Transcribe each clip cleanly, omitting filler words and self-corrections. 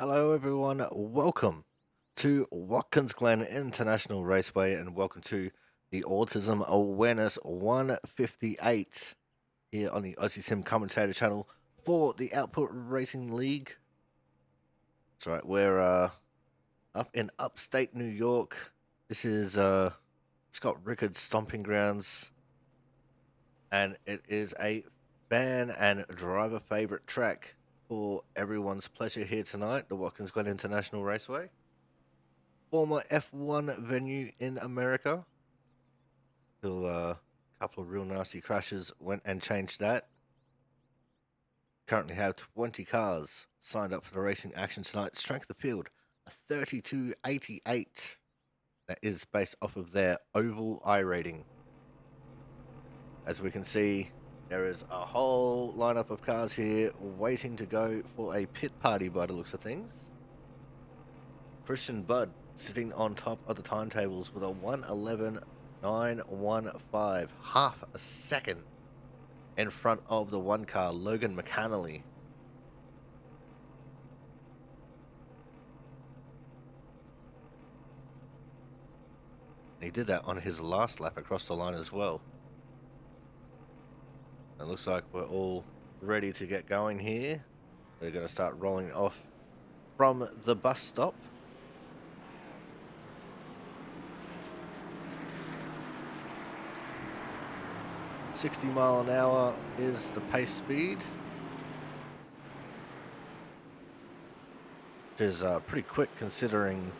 Hello, everyone. Welcome to Watkins Glen International Raceway, and welcome to the Autism Awareness 158 here on the Aussie Sim Commentator channel for the Output Racing League. That's right, we're up in upstate New York. This is Scott Rickard's stomping grounds, and it is a fan and driver favorite track for everyone's pleasure here tonight, the Watkins Glen International Raceway. Former F1 venue in America. Till a couple of real nasty crashes went and changed that. Currently have 20 cars signed up for the racing action tonight. Strength of field, a 3288. That is based off of their oval I rating. As we can see, there is a whole lineup of cars here waiting to go for a pit party by the looks of things. Christian Budd sitting on top of the timetables with a 1:11.915, half a second in front of the one car, Logan McAnally. And he did that on his last lap across the line as well. It looks like we're all ready to get going here. They're going to start rolling off from the bus stop. $60 mph is the pace speed, which is pretty quick considering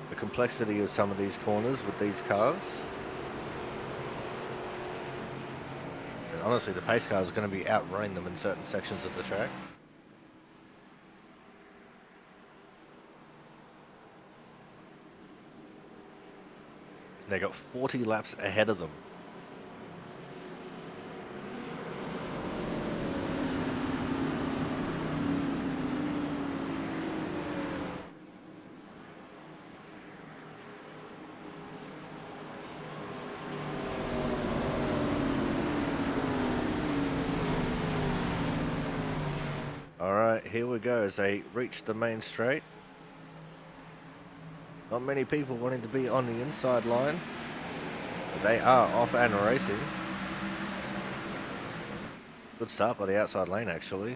the complexity of some of these corners with these cars. And honestly, the pace car is going to be outrunning them in certain sections of the track. And they got 40 laps ahead of them. Alright, here we go as they reach the main straight. Not many people wanting to be on the inside line, but they are off and racing. Good start by the outside lane, actually.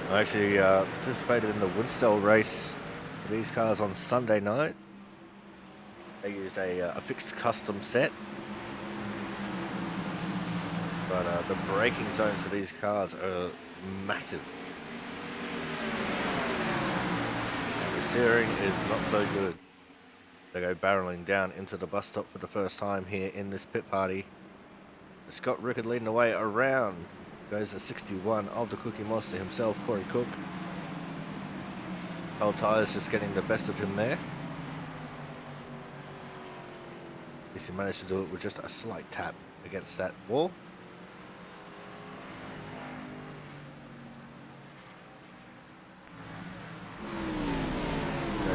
I actually participated in the Winstall race for these cars on Sunday night. They used a fixed custom set. But the braking zones for these cars are massive. And the steering is not so good. They go barreling down into the bus stop for the first time here in this pit party. Scott Rickard leading the way around. Goes the 61 of the Cookie Monster himself, Corey Cook. Old Tyres just getting the best of him there. At least he managed to do it with just a slight tap against that wall.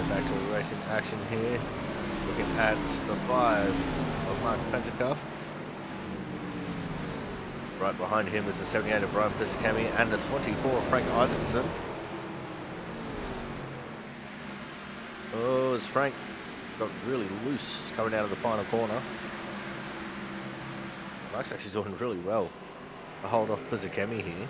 Back to the racing action here. Looking at the 5 of Mark Pentacuff. Right behind him is the 78 of Brian Pizzicami and the 24 of Frank Isaacson. Oh, as Frank got really loose coming out of the final corner. Mark's actually doing really well to hold off Pizzicami here.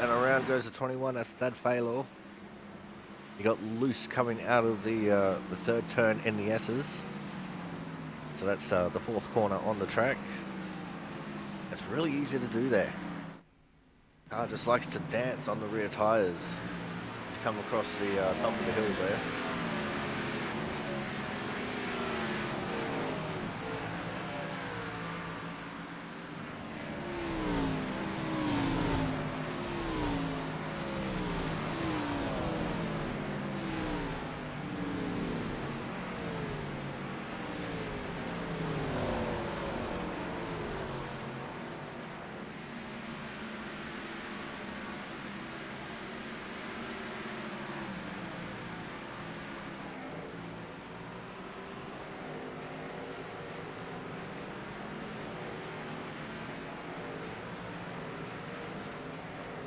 And around goes the 21, that's Thad Faylor. He got loose coming out of the third turn in the S's. So that's the fourth corner on the track. It's really easy to do there. Car just likes to dance on the rear tyres. Just come across the top of the hill there.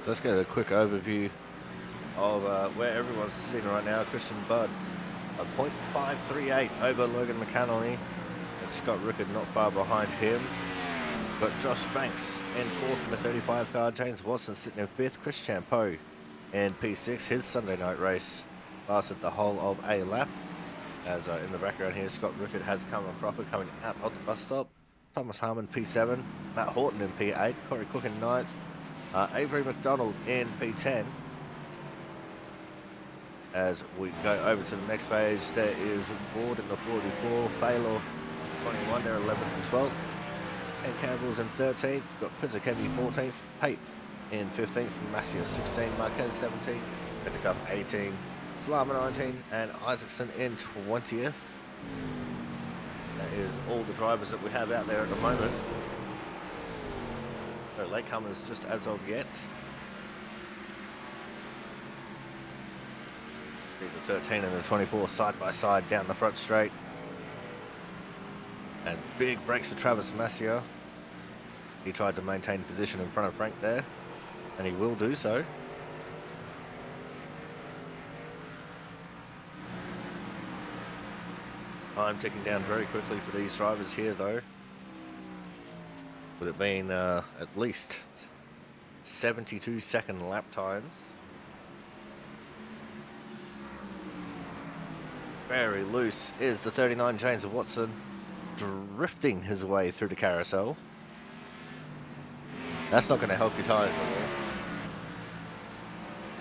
Let's get a quick overview of where everyone's sitting right now. Christian Budd, a .538 over Logan McAnally, and Scott Rickard not far behind him. Got Josh Banks in fourth in the 35 car. James Watson sitting in fifth. Chris Champeau in P6. His Sunday night race lasted the whole of a lap. As in the background here, Scott Rickard has Cameron Crawford coming out of the bus stop. Thomas Harmon P7. Matt Horton in P8. Corey Cook in ninth. Avery McDonald in P10. As we go over to the next page, there is Ward in the 44, Baylor 21, they're 11th and 12th. Ken Campbell's in 13th, got Pizzakemi 14th, Pape in 15th, Massia 16, Marquez 17, Petticup 18, Salama 19, and Isaacson in 20th. That is all the drivers that we have out there at the moment. No latecomers just as of yet. The 13 and the 24 side by side down the front straight. And big brakes for Travis Massia. He tried to maintain position in front of Frank there, and he will do so. Time ticking down very quickly for these drivers here though. Would it been at least 72-second lap times. Very loose is the 39 James Watson, drifting his way through the carousel. That's not going to help your tyres at all.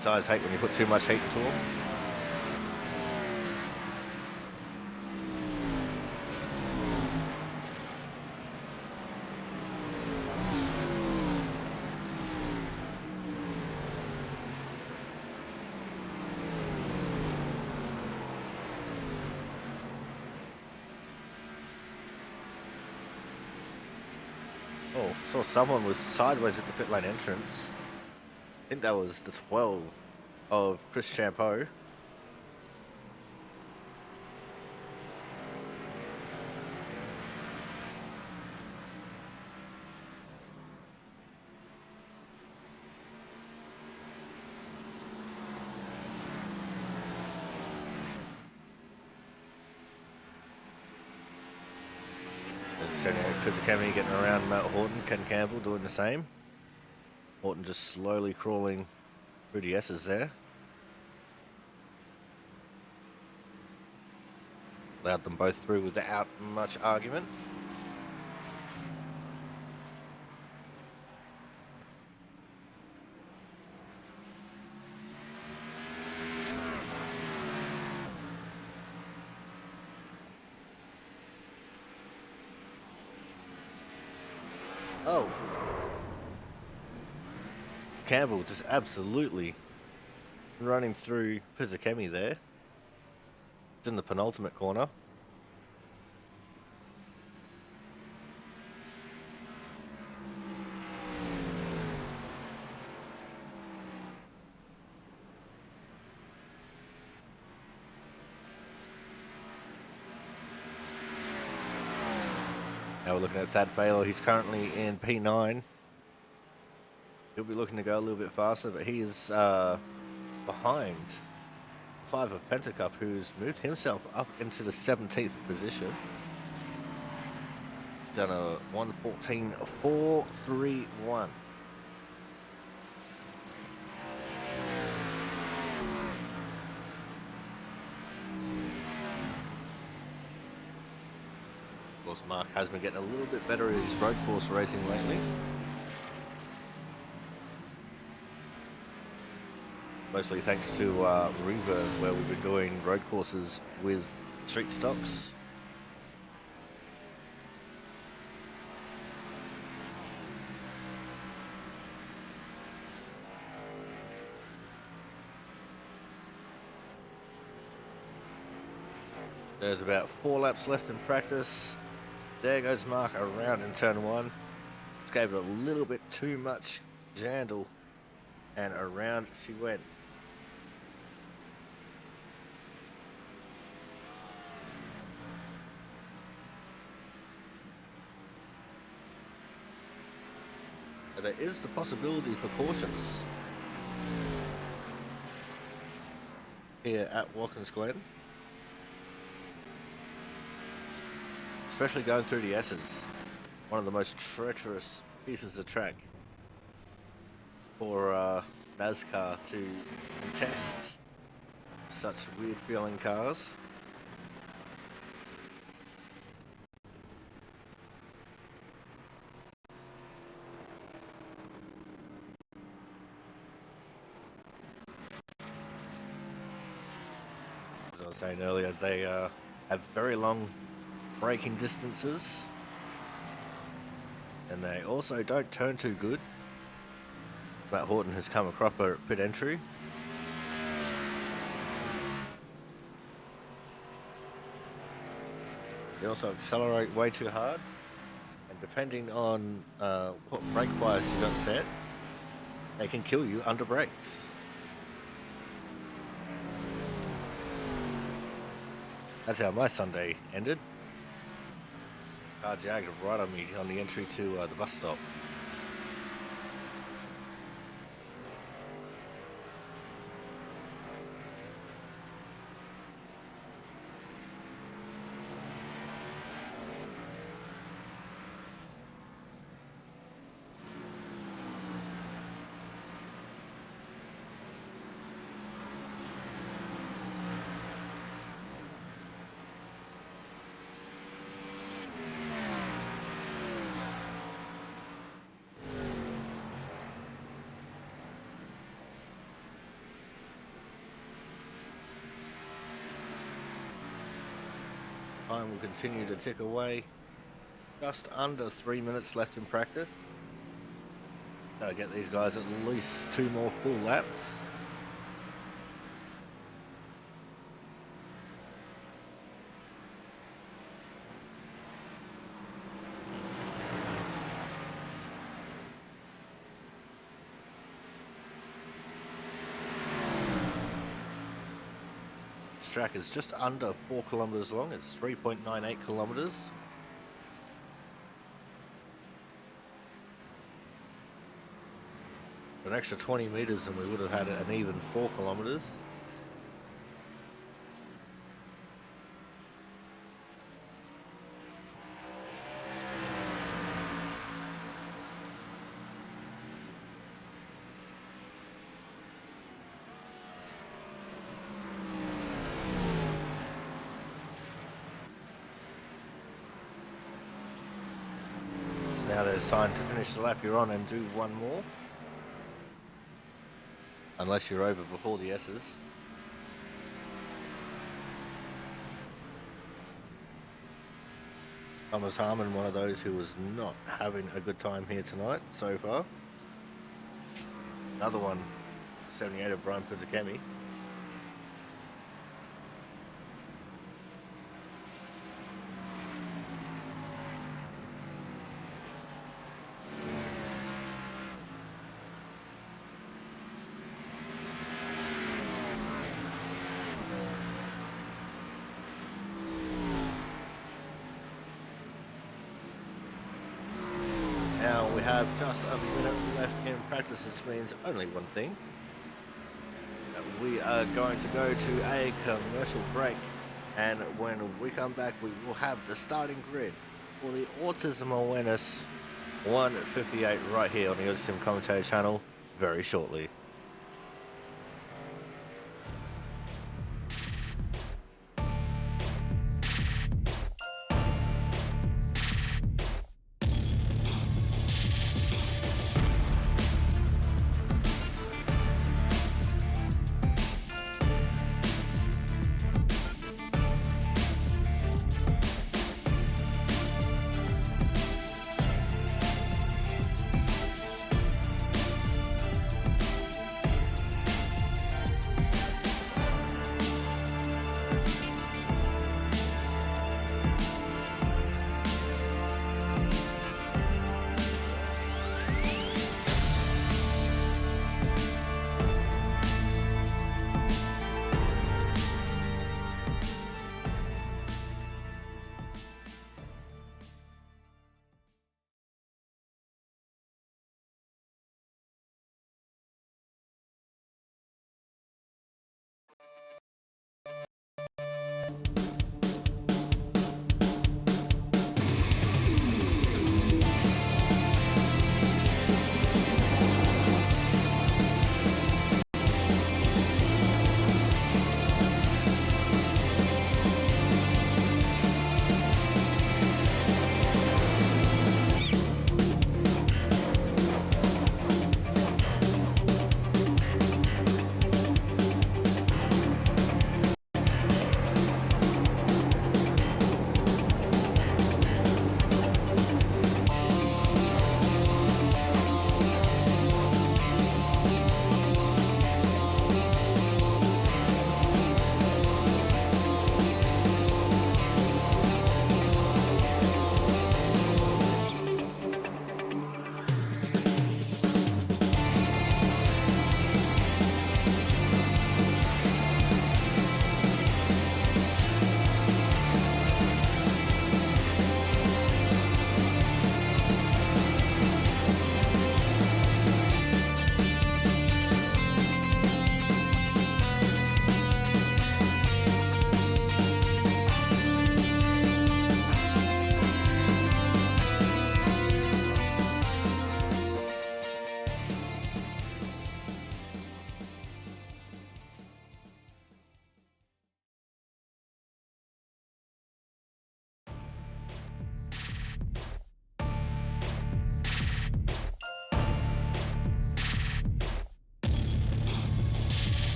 Tyres hate when you put too much heat into them. Oh, saw someone was sideways at the pit lane entrance. I think that was the 12 of Chris Champeau. Pizzakemi getting around Matt Horton, Ken Campbell doing the same. Horton just slowly crawling through the S's there. Allowed them both through without much argument. Oh. Campbell just absolutely running through Pizzakemi there. It's in the penultimate corner. Now we're looking at Thad Baylor. He's currently in P9. He'll be looking to go a little bit faster, but he is behind 5 of Pentacup, who's moved himself up into the 17th position. Done a 1:14.431. Of course, Mark has been getting a little bit better at his road course racing lately. Mostly thanks to Reva, where we've been doing road courses with street stocks. There's about 4 laps left in practice. There goes Mark around in turn 1. Just gave it a little bit too much jandle, and around she went. There is the possibility for cautions here at Watkins Glen, especially going through the S's, one of the most treacherous pieces of track for NASCAR to contest such weird feeling cars. As I was saying earlier, they have very long braking distances, and they also don't turn too good. Matt Horton has come across at pit entry. They also accelerate way too hard, and depending on what brake bias you got set, they can kill you under brakes. That's how my Sunday ended. Car jagged right on me on the entry to the bus stop. Time will continue to tick away. Just under 3 minutes left in practice. Gotta get these guys at least 2 more full laps. Track is just under 4 kilometers long. It's 3.98 kilometers. An extra 20 meters and we would have had an even 4 kilometers. Now there's time to finish the lap you're on and do one more. Unless you're over before the S's. Thomas Harmon, one of those who was not having a good time here tonight so far. Another one, 78 of Brian Pizzakemi. Now we have just a minute left in practice, which means only one thing. We are going to go to a commercial break, and when we come back we will have the starting grid for the Autism Awareness 158 right here on the Autism Commentator channel very shortly.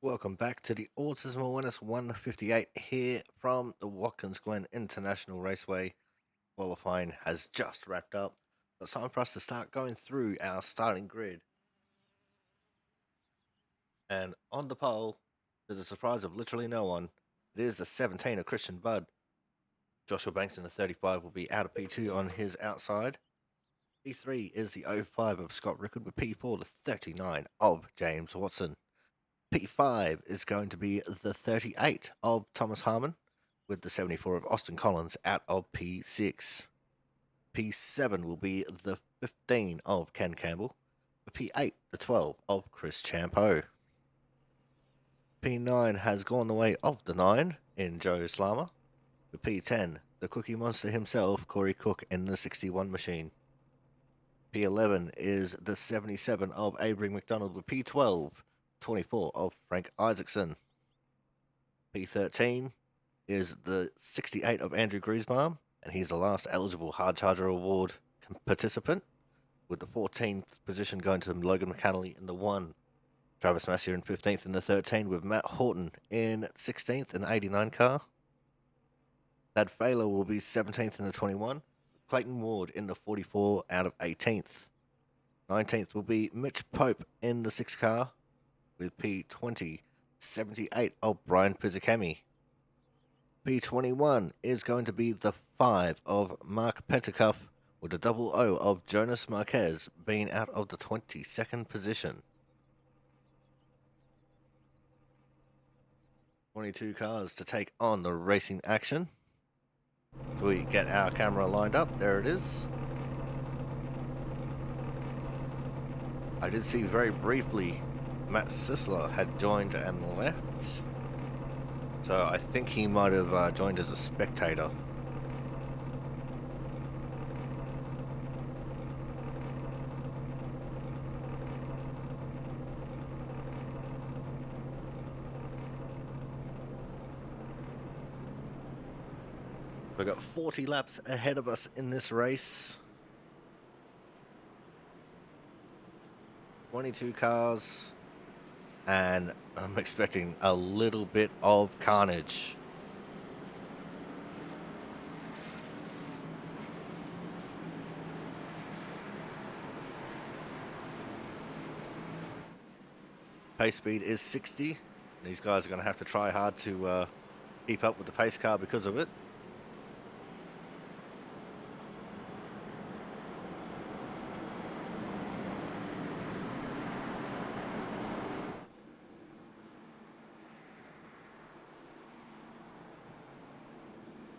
Welcome back to the Autism Awareness 158 here from the Watkins Glen International Raceway. Qualifying has just wrapped up. It's time for us to start going through our starting grid. And on the pole, to the surprise of literally no one, it is the 17 of Christian Budd. Joshua Banks in the 35 will be out of P2 on his outside. P3 is the 05 of Scott Rickard with P4 the 39 of James Watson. P5 is going to be the 38 of Thomas Harmon, with the 74 of Austin Collins out of P6. P7 will be the 15 of Ken Campbell, with P8 the 12 of Chris Champo. P9 has gone the way of the 9 in Joe Slama, with P10 the Cookie Monster himself, Corey Cook, in the 61 machine. P11 is the 77 of Avery McDonald, with P12 24 of Frank Isaacson. P13 is the 68 of Andrew Griesbaum, and he's the last eligible Hard Charger Award participant, with the 14th position going to Logan McAnally in the 1. Travis Massier in 15th in the 13, with Matt Horton in 16th in the 89 car. Thad Failer will be 17th in the 21, with Clayton Ward in the 44 out of 18th. 19th will be Mitch Pope in the 6 car, with P20, 78 of Brian Pizzicami. P21 is going to be the 5 of Mark Pentacuff, with the 00 of Jonas Marquez being out of the 22nd position. 22 cars to take on the racing action. So we get our camera lined up. There it is. I did see very briefly Matt Sisler had joined and left. So I think he might have joined as a spectator. We've got 40 laps ahead of us in this race. 22 cars. And I'm expecting a little bit of carnage. Pace speed is 60. These guys are going to have to try hard to keep up with the pace car because of it.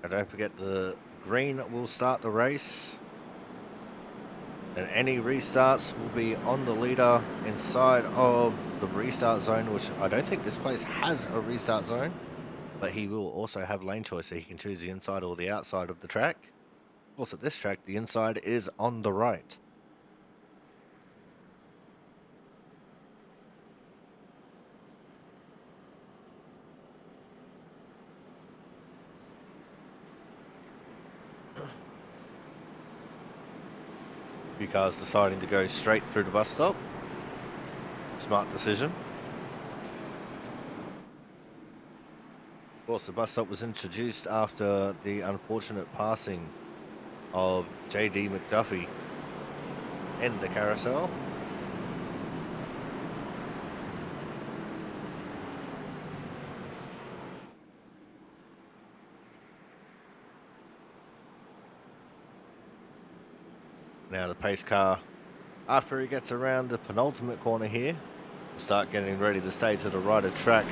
And don't forget, the green will start the race. And any restarts will be on the leader inside of the restart zone, which I don't think this place has a restart zone. But he will also have lane choice, so he can choose the inside or the outside of the track. Of course, at this track, the inside is on the right. Few cars deciding to go straight through the bus stop. Smart decision. Of course, the bus stop was introduced after the unfortunate passing of J.D. McDuffie in the carousel. Now the pace car, after he gets around the penultimate corner here, will start getting ready to stay to the right of track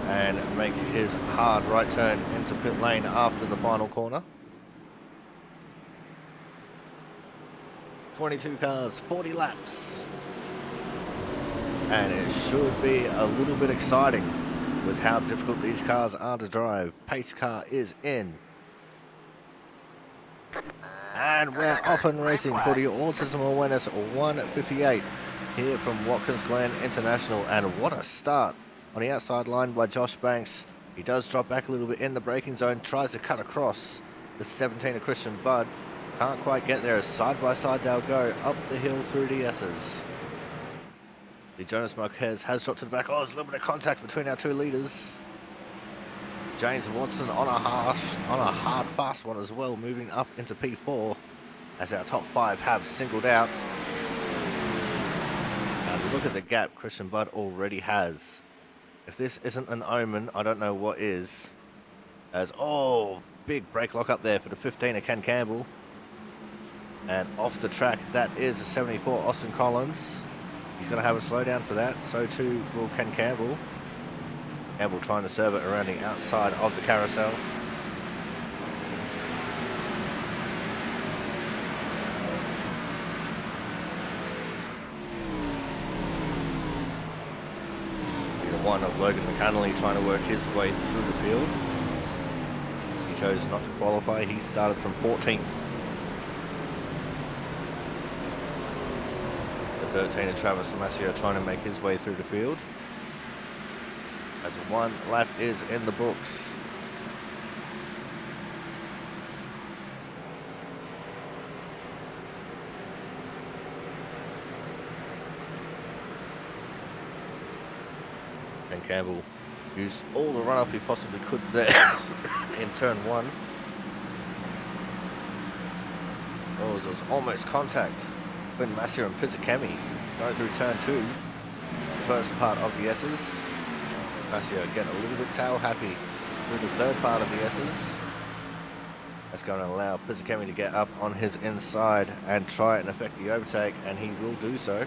and make his hard right turn into pit lane after the final corner. 22 cars, 40 laps. And it should be a little bit exciting with how difficult these cars are to drive. Pace car is in. And we're off and racing for the Autism Awareness 158 here from Watkins Glen International. And what a start on the outside line by Josh Banks. He does drop back a little bit in the braking zone, tries to cut across the 17 of Christian Budd. Can't quite get there. Side by side they'll go up the hill through the S's. The Jonas Marquez has dropped to the back. Oh, there's a little bit of contact between our two leaders. James Watson on a hard fast one as well, moving up into P4 as our top 5 have singled out. And look at the gap Christian Budd already has. If this isn't an omen, I don't know what is. As, oh, big brake lock up there for the 15 of Ken Campbell. And off the track, that is a 74 Austin Collins. He's going to have a slowdown for that. So too will Ken Campbell. Campbell trying to serve it around the outside of the carousel. The one of Logan McCannley trying to work his way through the field. He chose not to qualify. He started from 14th. The 13 of Travis Mascio trying to make his way through the field. As one lap is in the books. And Campbell used all the run up he possibly could there in turn 1. Oh, it was almost contact between Mascio and Pizzicami going through turn 2. The first part of the S's. Mascio getting a little bit tail happy through the third part of the S's. That's going to allow Pizzicami to get up on his inside and try and affect the overtake, and he will do so.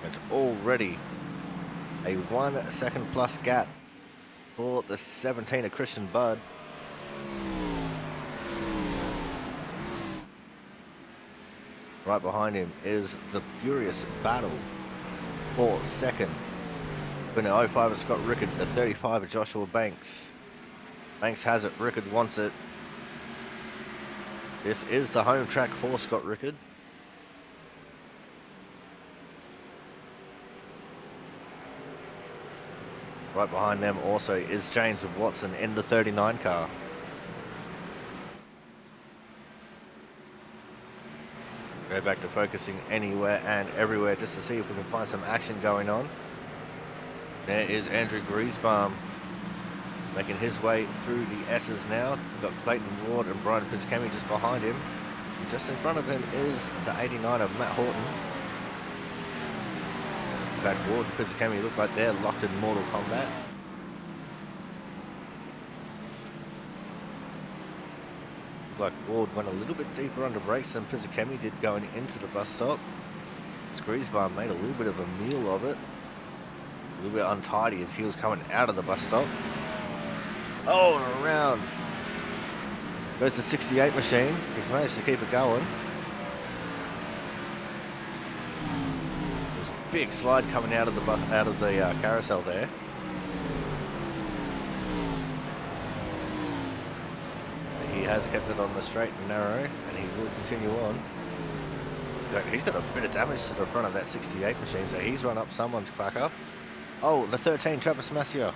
It's already a 1 second plus gap for the 17 of Christian Budd. Right behind him is the furious battle for second. Between the 05 of Scott Rickard, the 35 of Joshua Banks. Banks has it, Rickard wants it. This is the home track for Scott Rickard. Right behind them also is James Watson in the 39 car. Go back to focusing anywhere and everywhere just to see if we can find some action going on. There is Andrew Griesbaum making his way through the S's now. We've got Clayton Ward and Brian Pizzicami just behind him. And just in front of him is the 89 of Matt Horton. In fact, Ward and Pizzicami look like they're locked in Mortal Kombat. Like Ward went a little bit deeper under brakes than Pizzicami did going into the bus stop. Griesbaum made a little bit of a meal of it. A little bit untidy as he was coming out of the bus stop. Oh, and around goes the 68 machine. He's managed to keep it going. There's a big slide coming out of the carousel there. He has kept it on the straight and narrow, and he will continue on. He's got a bit of damage to the front of that 68 machine, so he's run up someone's clacker. Oh, the 13, Travis Mascio.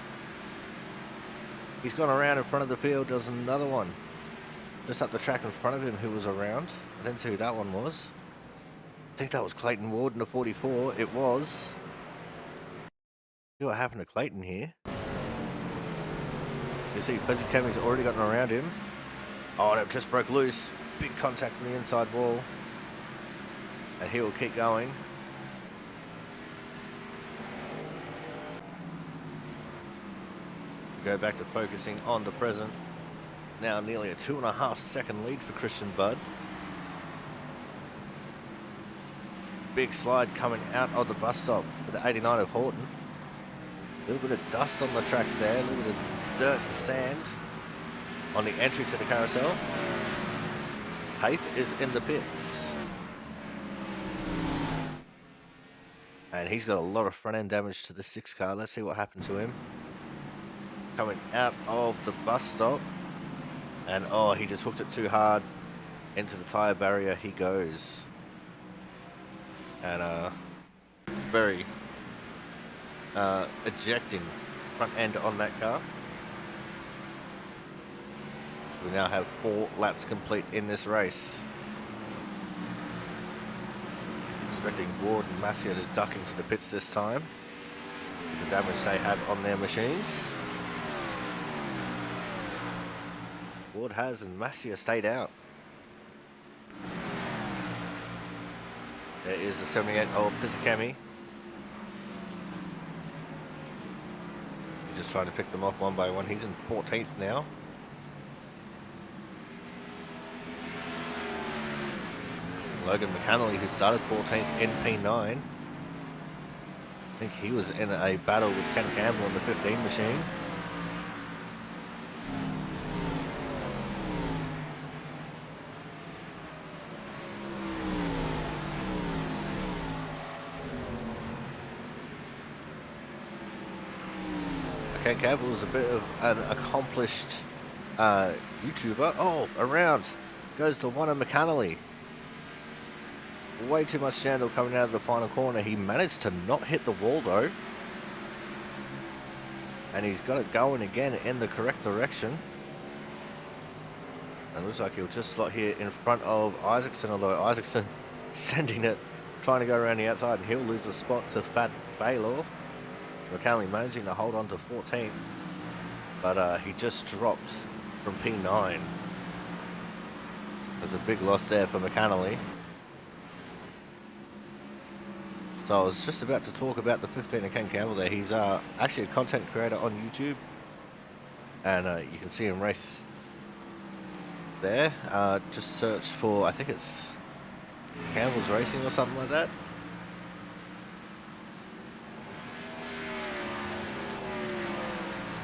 He's gone around in front of the field. There's another one just up the track in front of him who was around. I didn't see who that one was. I think that was Clayton Ward in the 44. It was. See what happened to Clayton here. You see, Pizzicami's already gotten around him. Oh, and it just broke loose. Big contact on the inside wall. And he will keep going. We go back to focusing on the present. Now nearly a 2.5 second lead for Christian Budd. Big slide coming out of the bus stop for the 89 of Horton. A little bit of dust on the track there. A little bit of dirt and sand on the entry to the carousel. Hape is in the pits. And he's got a lot of front end damage to the 6 car. Let's see what happened to him. Coming out of the bus stop. And oh, he just hooked it too hard into the tyre barrier. He goes. And very ejecting front end on that car. We now have 4 laps complete in this race. expecting Ward and Masia to duck into the pits this time. The damage they had on their machines. Ward has, and Masia stayed out. There is a 78-old Pizzacami. He's just trying to pick them off one by one. He's in 14th now. Logan McAnally, who started 14th in P9. I think he was in a battle with Ken Campbell on the 15 machine. Ken Campbell is a bit of an accomplished YouTuber. Oh, around goes the one of McAnally. Way too much scandal coming out of the final corner. He managed to not hit the wall though. And he's got it going again in the correct direction. And looks like he'll just slot here in front of Isaacson, although Isaacson sending it, trying to go around the outside, and he'll lose the spot to Fat Baylor. McAnally managing to hold on to 14th, but he just dropped from P9. There's a big loss there for McAnally. So I was just about to talk about the 15 of Ken Campbell there. He's actually a content creator on YouTube, and you can see him race there. Just search for, I think it's Campbell's Racing or something like that.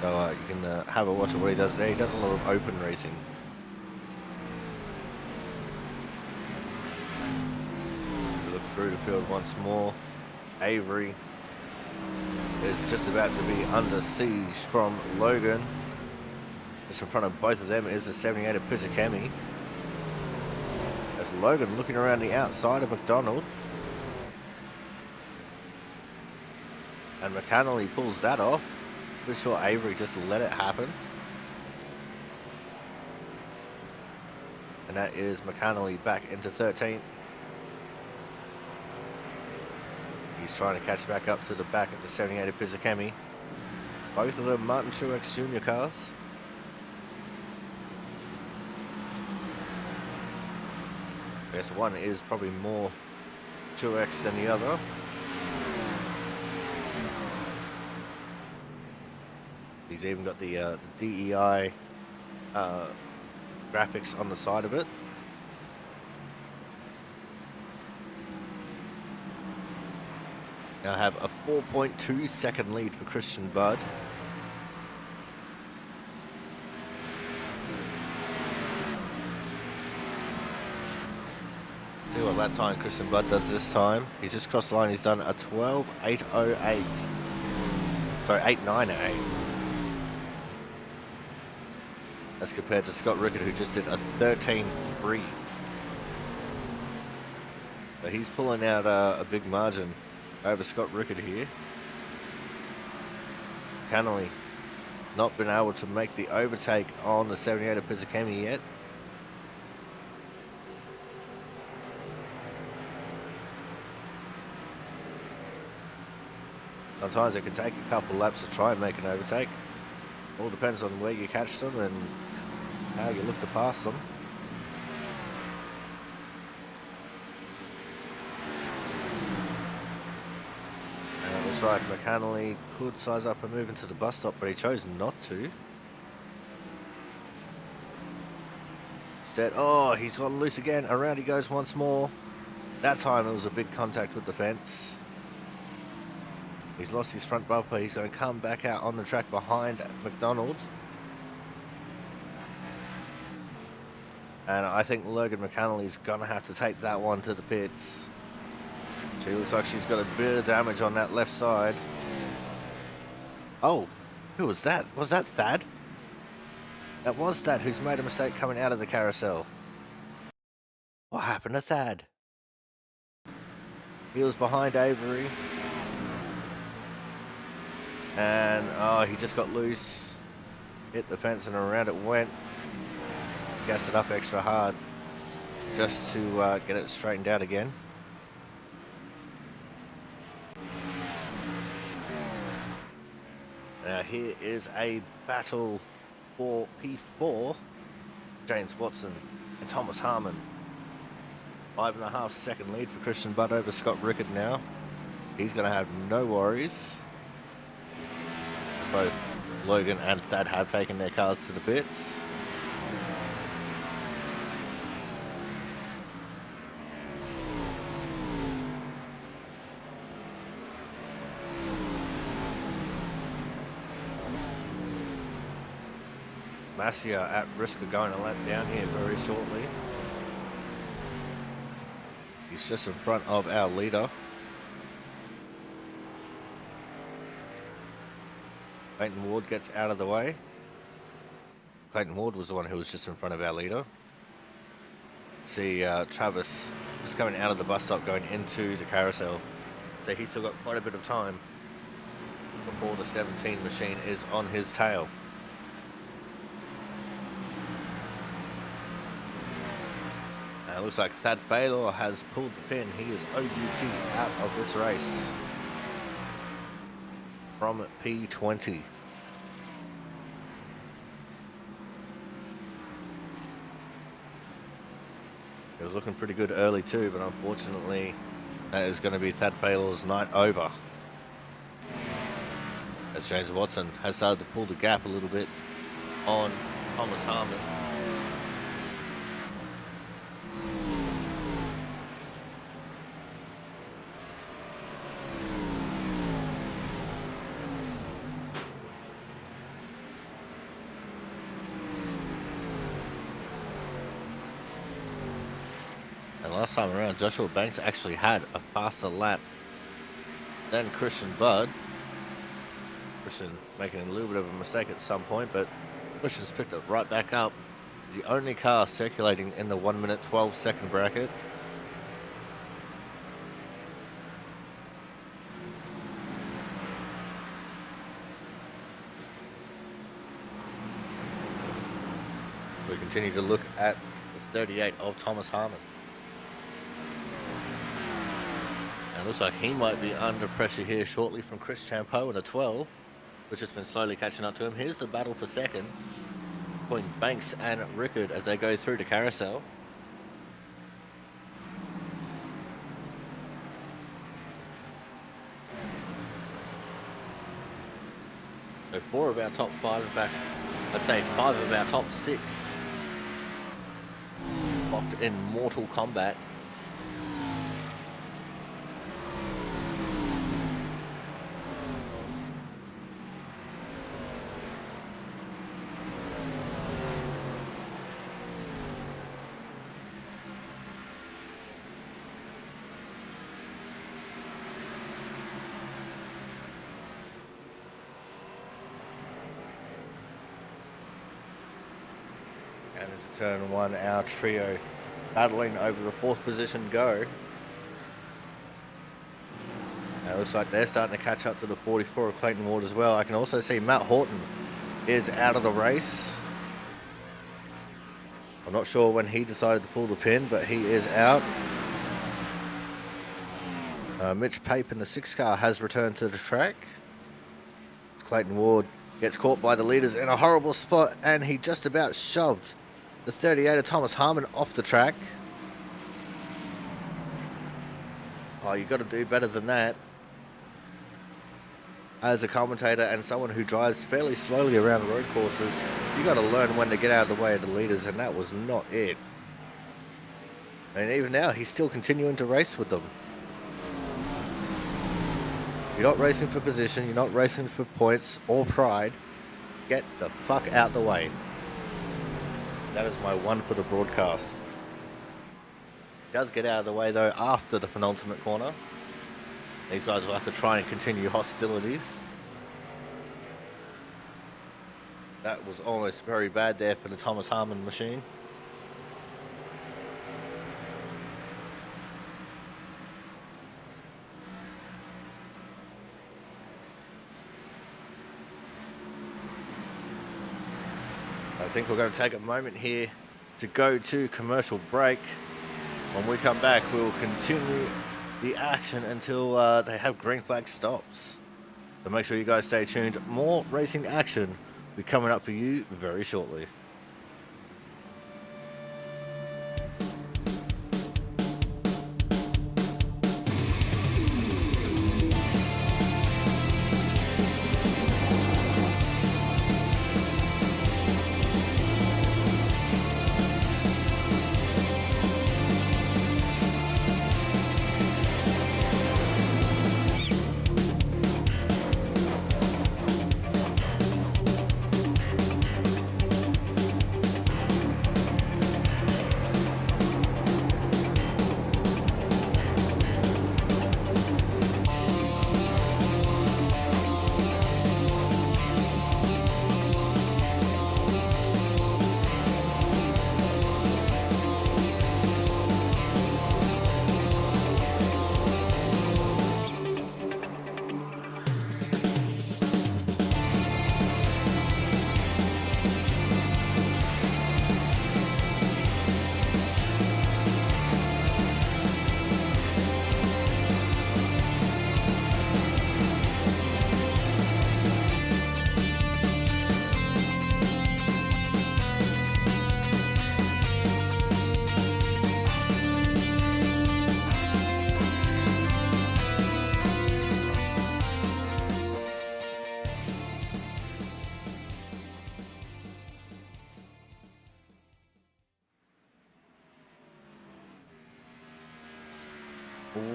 So you can have a watch of what he does there. He does a lot of open racing. Look through the field once more. Avery is just about to be under siege from Logan. Just in front of both of them is the 78 of Pizzacami. As Logan looking around the outside of McDonald. And McAnally pulls that off. Pretty sure Avery just let it happen. And that is McAnally back into 13th. He's trying to catch back up to the back of the 78 of Pizzacami. Both of them Martin Truex Jr. cars. I guess one is probably more Truex than the other. He's even got the DEI graphics on the side of it. Now have a 4.2 second lead for Christian Budd. See what that time Christian Budd does this time. He's just crossed the line. He's done a 12.808. Sorry, 8.908. As compared to Scott Rickard, who just did a 13.3. So he's pulling out a big margin over Scott Rickard here. McAnally not been able to make the overtake on the 78 of Pizzacami yet. Sometimes it can take a couple laps to try and make an overtake. All depends on where you catch them and how you look to pass them. And it looks like McAnally could size up and move into the bus stop, but he chose not to. Instead, oh, he's gotten loose again. Around he goes once more. That time it was a big contact with the fence. He's lost his front bumper. He's going to come back out on the track behind McDonald. And I think Logan McAnally's going to have to take that one to the pits. She looks like she's got a bit of damage on that left side. Oh, who was that? Was that Thad? That was Thad who's made a mistake coming out of the carousel. What happened to Thad? He was behind Avery. And, oh, he just got loose. Hit the fence and around it went. Gassed it up extra hard just to get it straightened out again. Now here is a battle for P4. James Watson and Thomas Harmon. 5.5 second lead for Christian Budd over Scott Rickard now. He's going to have no worries. As both Logan and Thad have taken their cars to the pits. Masia at risk of going a lap down here very shortly. He's just in front of our leader. Clayton Ward gets out of the way. Clayton Ward was the one who was just in front of our leader. See Travis just coming out of the bus stop going into the carousel. So he's still got quite a bit of time before the 17 machine is on his tail. Looks like Thad Baylor has pulled the pin. He is OUT out of this race from P20. It was looking pretty good early too, but unfortunately that is going to be Thad Baylor's night over. As James Watson has started to pull the gap a little bit on Thomas Harmon. Last time around, Joshua Banks actually had a faster lap than Christian Budd. Christian making a little bit of a mistake at some point, but Christian's picked it right back up. The only car circulating in the 1 minute 12 second bracket. So we continue to look at the 38 of Thomas Harmon. Looks like he might be under pressure here shortly from Chris Champeau in a 12, which has been slowly catching up to him. Here's the battle for second between Banks and Rickard as they go through the carousel. So 4 of our top 5, in fact, I'd say 5 of our top 6 locked in mortal combat. And into turn 1, our trio battling over the 4th position go. Now it looks like they're starting to catch up to the 44 of Clayton Ward as well. I can also see Matt Horton is out of the race. I'm not sure when he decided to pull the pin, but he is out. Mitch Pape in the 6 car has returned to the track. Clayton Ward gets caught by the leaders in a horrible spot, and he just about shoved the 38 of Thomas Harmon off the track. Oh, you've got to do better than that. As a commentator and someone who drives fairly slowly around road courses, you got to learn when to get out of the way of the leaders, and that was not it. And even now, he's still continuing to race with them. You're not racing for position, you're not racing for points or pride. Get the fuck out the way. That is my one for the broadcast. He does get out of the way though after the penultimate corner. These guys will have to try and continue hostilities. That was almost very bad there for the Thomas Harmon machine. I think we're going to take a moment here to go to commercial break. When we come back, we will continue the action until they have green flag stops. So make sure you guys stay tuned. More racing action will be coming up for you very shortly.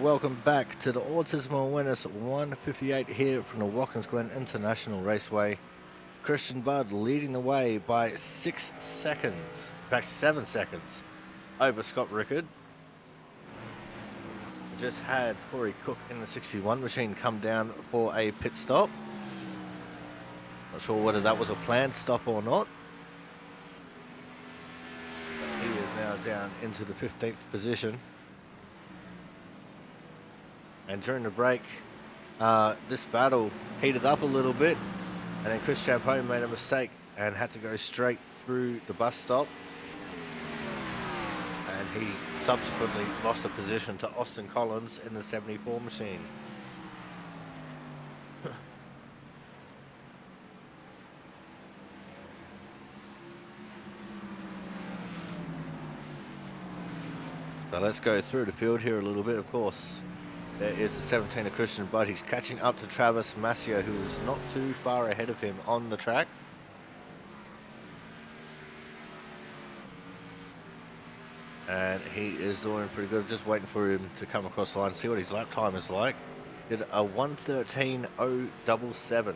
Welcome back to the Autism Awareness 158 here from the Watkins Glen International Raceway. Christian Budd leading the way by 6 seconds, in fact 7 seconds, over Scott Rickard. Just had Corey Cook in the 61 machine come down for a pit stop. Not sure whether that was a planned stop or not. He is now down into the 15th position. And during the break, this battle heated up a little bit, and then Chris Champagne made a mistake and had to go straight through the bus stop. And he subsequently lost a position to Austin Collins in the 74 machine. So let's go through the field here a little bit, of course. There is the 17 of Christian Budd. He's catching up to Travis Massio, who is not too far ahead of him on the track. And he is doing pretty good. Just waiting for him to come across the line, see what his lap time is like. Did a 1:13.077.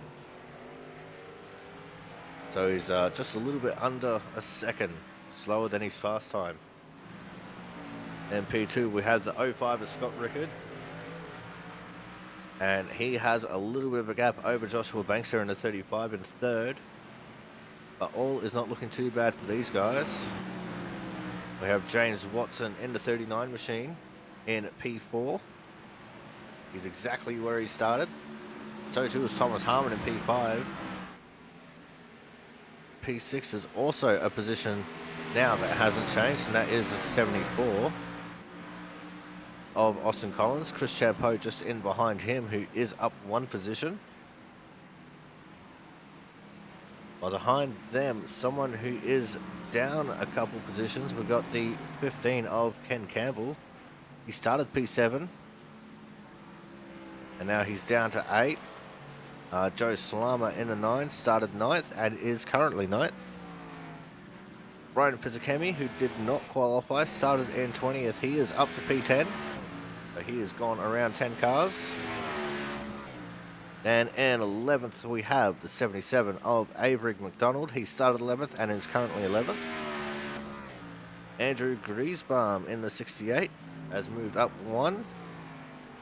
So he's just a little bit under a second slower than his fast time. In P2, we have the 05 of Scott Rickard. And he has a little bit of a gap over Joshua Banks there in the 35 in third. But all is not looking too bad for these guys. We have James Watson in the 39 machine in P4. He's exactly where he started. So too is Thomas Harmon in P5. P6 is also a position now that hasn't changed, and that is the 74 of Austin Collins. Chris Champeau just in behind him, who is up one position. While behind them, someone who is down a couple positions, we've got the 15 of Ken Campbell. He started P7, and now he's down to 8th. Joe Salama in the 9, started 9th and is currently 9th. Ryan Pizzakemi, who did not qualify, started in 20th. He is up to P10. So he has gone around 10 cars. And in 11th, we have the 77 of Avery McDonald. He started 11th and is currently 11th. Andrew Griesbaum in the 68 has moved up 1.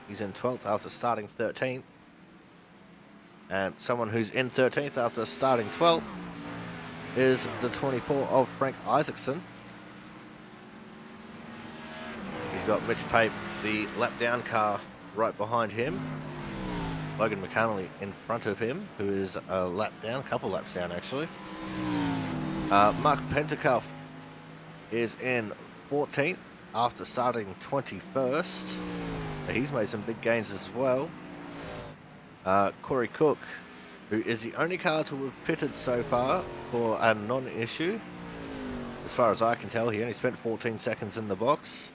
He's in 12th after starting 13th. And someone who's in 13th after starting 12th is the 24 of Frank Isaacson. He's got Mitch Pape, the lap down car, right behind him. Logan McConnelly in front of him, who is a lap down, couple laps down actually. Mark Pentacuff is in 14th after starting 21st. He's made some big gains as well. Corey Cook, who is the only car to have pitted so far for a non-issue. As far as I can tell, he only spent 14 seconds in the box.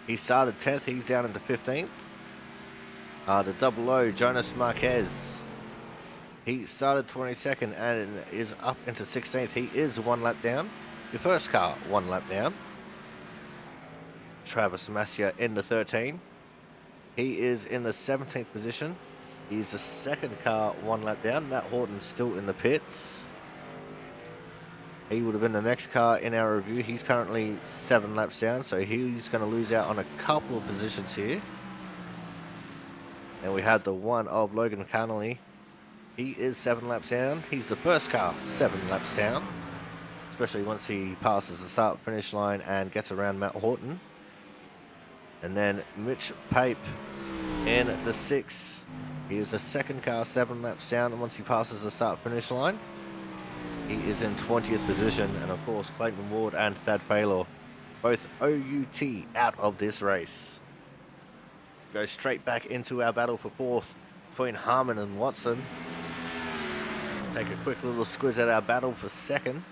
He started 10th, he's down into 15th. The double O, Jonas Marquez. He started 22nd and is up into 16th. He is 1 lap down. Your first car, 1 lap down. Travis Massia in the 13. He is in the 17th position. He's the second car, 1 lap down. Matt Horton still in the pits. He would have been the next car in our review. He's currently 7 laps down, so he's going to lose out on a couple of positions here. And we had the one of Logan Connolly. He is 7 laps down. He's the first car 7 laps down, especially once he passes the start-finish line and gets around Matt Horton. And then Mitch Pape in the 6. He is the second car 7 laps down, and once he passes the start-finish line, he is in 20th position. And of course, Clayton Ward and Thad Faylor, both OUT out of this race. Go straight back into our battle for 4th between Harmon and Watson. Take a quick little squiz at our battle for 2nd.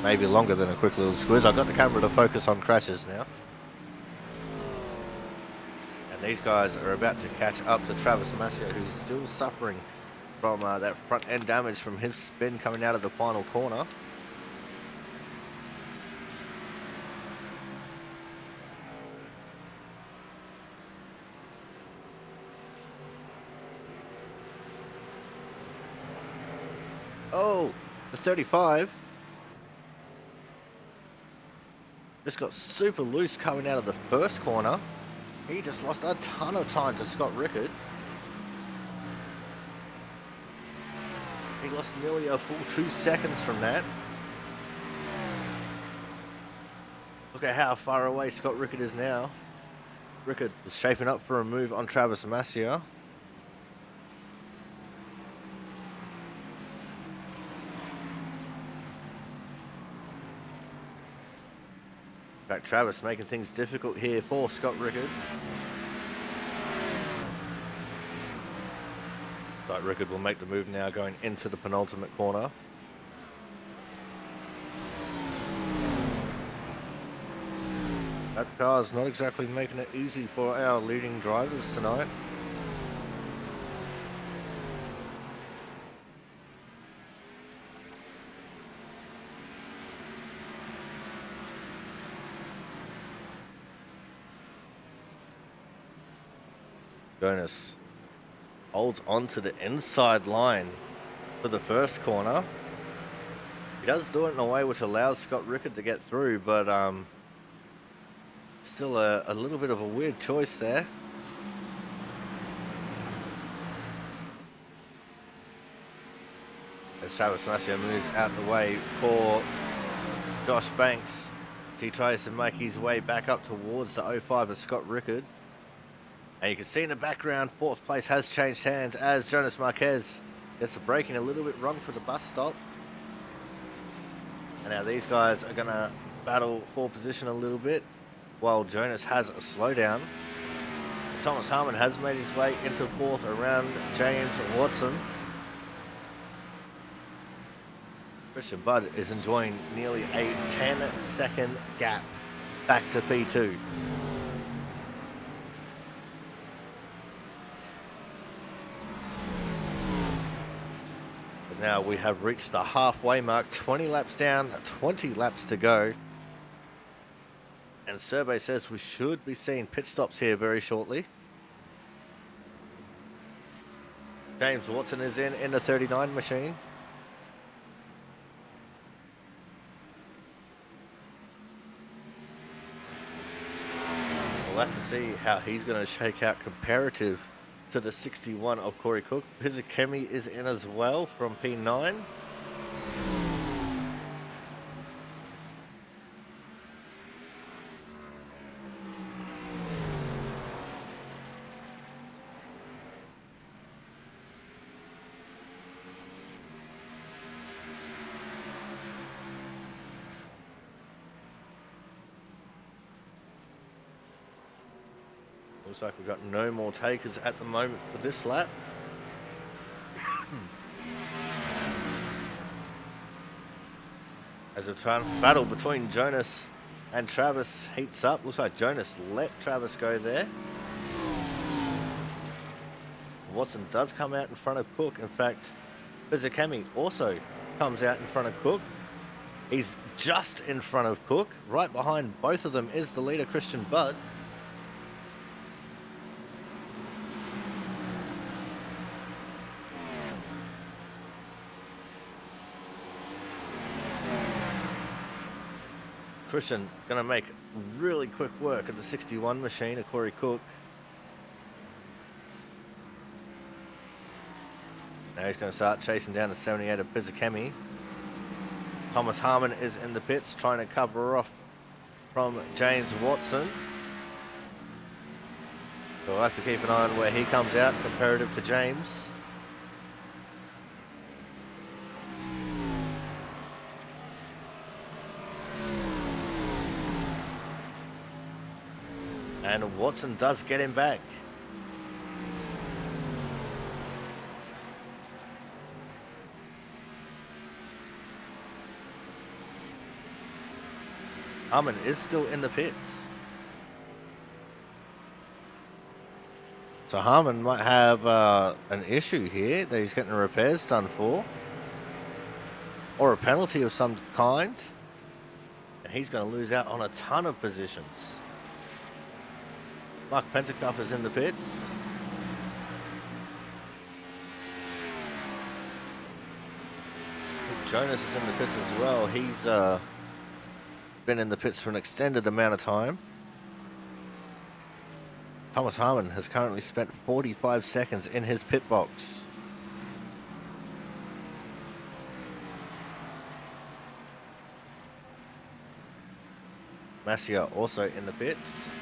Maybe longer than a quick little squiz. I've got the camera to focus on crashes now. And these guys are about to catch up to Travis Massia, who's still suffering from that front end damage from his spin coming out of the final corner. Oh, the 35 just got super loose coming out of the first corner. He just lost a ton of time to Scott Rickard. He lost nearly a full 2 seconds from that. Look at how far away Scott Rickard is now. Rickard was shaping up for a move on Travis Massia. In fact, Travis making things difficult here for Scott Rickard. Scott Rickard will make the move now going into the penultimate corner. That car's not exactly making it easy for our leading drivers tonight. Jonas holds on to the inside line for the first corner. He does do it in a way which allows Scott Rickard to get through, but still a little bit of a weird choice there. As Travis Massia moves out the way for Josh Banks, as he tries to make his way back up towards the 05 of Scott Rickard. And you can see in the background, 4th place has changed hands as Jonas Marquez gets the braking a little bit wrong for the bus stop. And now these guys are going to battle for position a little bit while Jonas has a slowdown. Thomas Harmon has made his way into 4th around James Watson. Christian Budd is enjoying nearly a 10-second gap back to P2. Now we have reached the halfway mark, 20 laps down, 20 laps to go. And survey says we should be seeing pit stops here very shortly. James Watson is in the 39 machine. We'll have to see how he's going to shake out comparative to the 61 of Corey Cook. Pizakemi is in as well from P9. Looks like we've got no more takers at the moment for this lap. As the battle between Jonas and Travis heats up. Looks like Jonas let Travis go there. Watson does come out in front of Cook. In fact, Bizakemi also comes out in front of Cook. He's just in front of Cook. Right behind both of them is the leader, Christian Budd. Christian going to make really quick work of the 61 machine of Corey Cook. Now he's going to start chasing down the 78 of Bizakemi. Thomas Harmon is in the pits trying to cover off from James Watson. So we'll have to keep an eye on where he comes out comparative to James. And Watson does get him back. Harmon is still in the pits. So Harmon might have an issue here that he's getting repairs done for. Or a penalty of some kind. And he's going to lose out on a ton of positions. Mark Pentecoff is in the pits. Jonas is in the pits as well. He's been in the pits for an extended amount of time. Thomas Harmon has currently spent 45 seconds in his pit box. Masia also in the pits.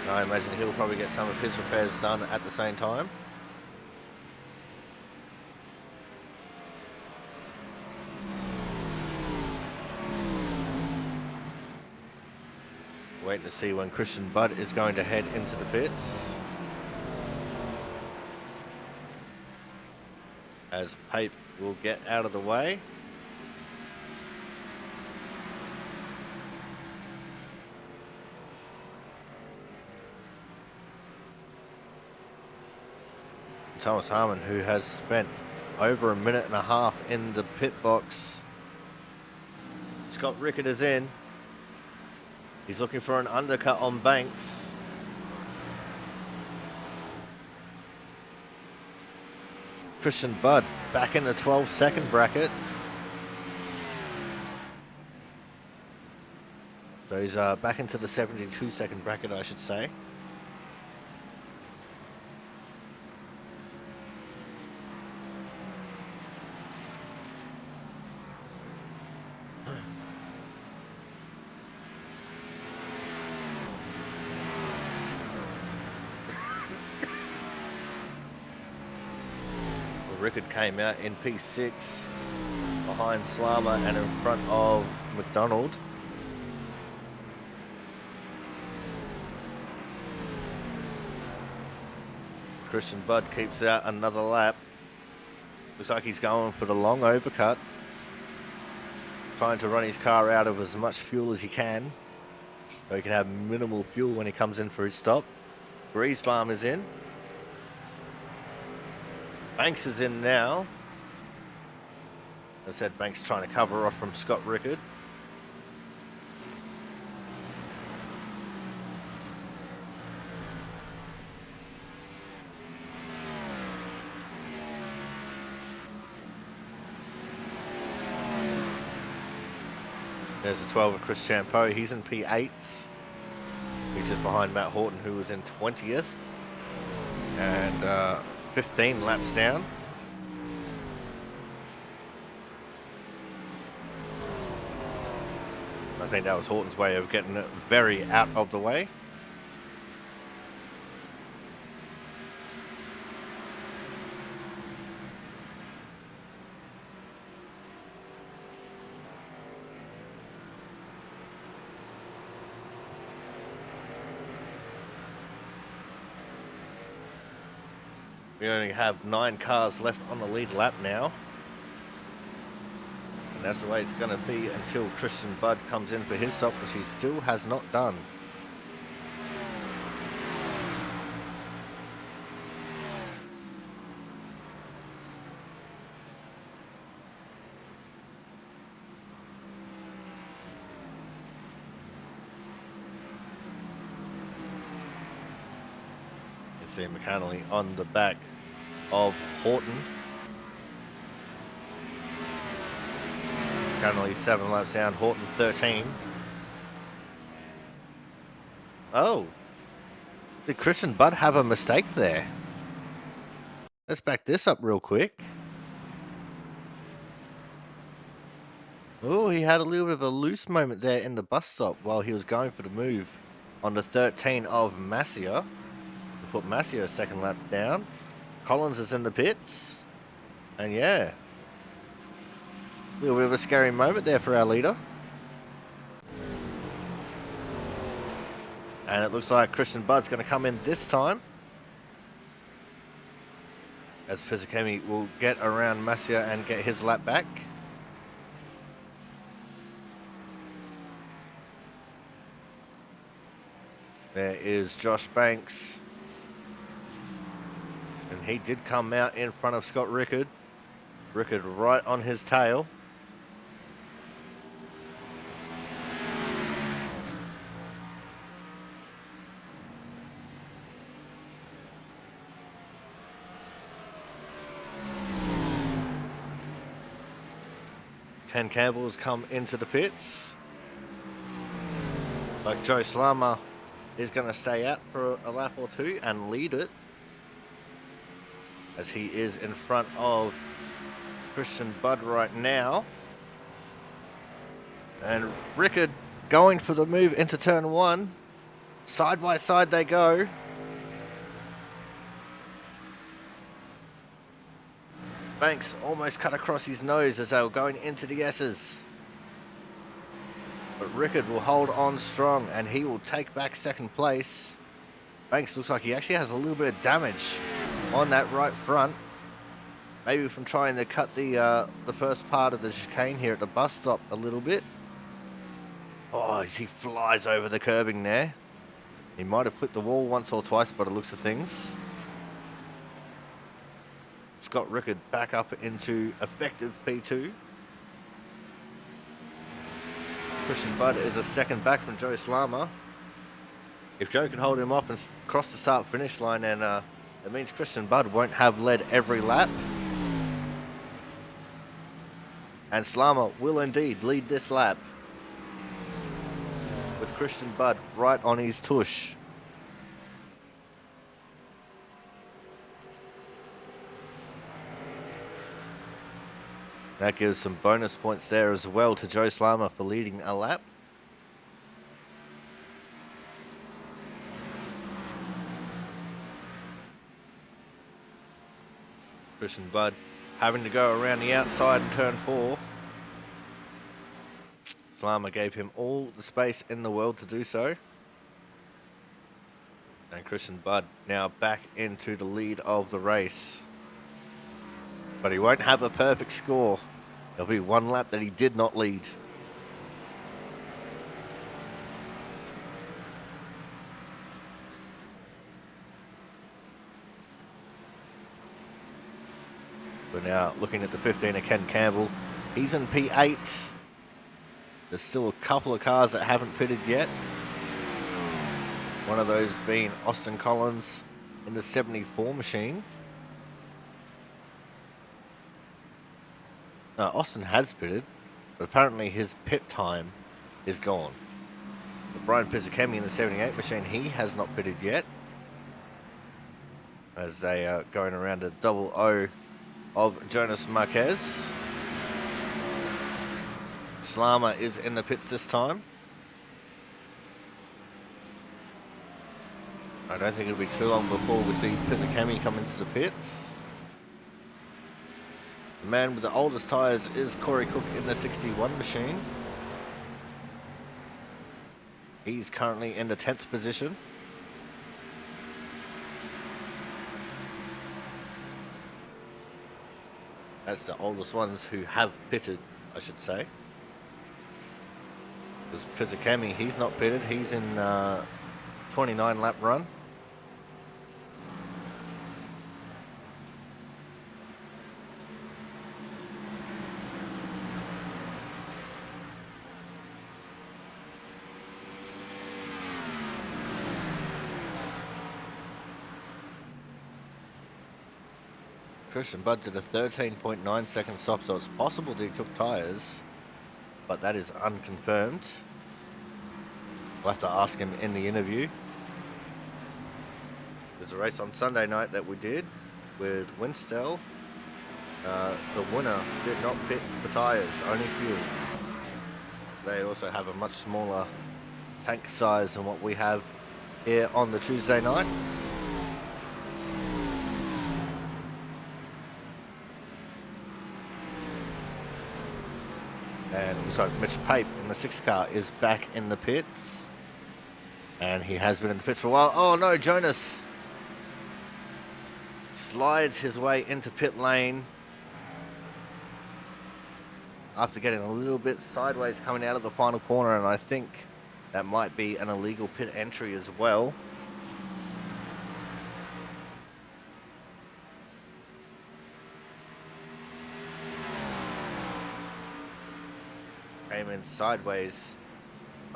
I imagine he'll probably get some of his repairs done at the same time. Waiting to see when Christian Budd is going to head into the pits. As Pape will get out of the way. Thomas Harmon, who has spent over a minute and a half in the pit box. Scott Rickett is in. He's looking for an undercut on Banks. Christian Budd back in the 12-second bracket. So he's back into the 72-second bracket, I should say. Rickard came out in P6 behind Slama and in front of McDonald. Christian Budd keeps out another lap. Looks like he's going for the long overcut. Trying to run his car out of as much fuel as he can. So he can have minimal fuel when he comes in for his stop. Griesbaum is in. Banks is in now. As I said, Banks trying to cover off from Scott Rickard. There's a 12 of Chris Champeau. He's in P8s. He's just behind Matt Horton, who was in 20th. And 15 laps down. I think that was Horton's way of getting it very out of the way. We only have 9 cars left on the lead lap now. And that's the way it's going to be until Christian Budd comes in for his stop, which he still has not done. You see McAnally on the back of Horton. McAnally 7 laps down, Horton 13. Oh, did Christian Budd have a mistake there? Let's back this up real quick. Oh, he had a little bit of a loose moment there in the bus stop while he was going for the move on the 13 of Masia. We put Masia 2nd lap down. Collins is in the pits. And yeah, a little bit of a scary moment there for our leader. And it looks like Christian Budd's going to come in this time, as Pizzacchemi will get around Masia and get his lap back. There is Josh Banks. And he did come out in front of Scott Rickard. Rickard right on his tail. Ken Campbell's come into the pits. But Joe Slama is going to stay out for a lap or two and lead it, as he is in front of Christian Budd right now. And Rickard going for the move into turn 1. Side by side they go. Banks almost cut across his nose as they were going into the S's. But Rickard will hold on strong and he will take back 2nd place. Banks looks like he actually has a little bit of damage on that right front. Maybe from trying to cut the first part of the chicane here at the bus stop a little bit. Oh, as he flies over the curbing there. He might have clipped the wall once or twice by the looks of things. Scott Rickard back up into effective P2. Christian Budd is a 2nd back from Joe Slama. If Joe can hold him off and cross the start-finish line, then it means Christian Budd won't have led every lap. And Slama will indeed lead this lap, with Christian Budd right on his tush. That gives some bonus points there as well to Joe Slama for leading a lap. Christian Budd having to go around the outside in turn 4. Slama gave him all the space in the world to do so. And Christian Budd now back into the lead of the race. But he won't have a perfect score. There'll be one lap that he did not lead. We're now looking at the 15 of Ken Campbell. He's in P8. There's still a couple of cars that haven't pitted yet. One of those being Austin Collins in the 74 machine. Austin has pitted, but apparently his pit time is gone. But Brian Pizzacchemi in the 78 machine, he has not pitted yet, as they are going around the double O of Jonas Marquez. Slama is in the pits this time. I don't think it'll be too long before we see Pizzacchemi come into the pits. The man with the oldest tyres is Corey Cook in the 61 machine. He's currently in the 10th position. That's the oldest ones who have pitted, I should say. Because Pizzacami, he's not pitted. He's in 29 lap run. Christian Budd did a 13.9 second stop, so it's possible that he took tyres, but that is unconfirmed. We'll have to ask him in the interview. There's a race on Sunday night that we did with Winstell. The winner did not pit for tyres, only fuel. They also have a much smaller tank size than what we have here on the Tuesday night. And also Mitch Pape in the 6 car is back in the pits. And he has been in the pits for a while. Oh no, Jonas slides his way into pit lane after getting a little bit sideways coming out of the final corner, and I think that might be an illegal pit entry as well. Came in sideways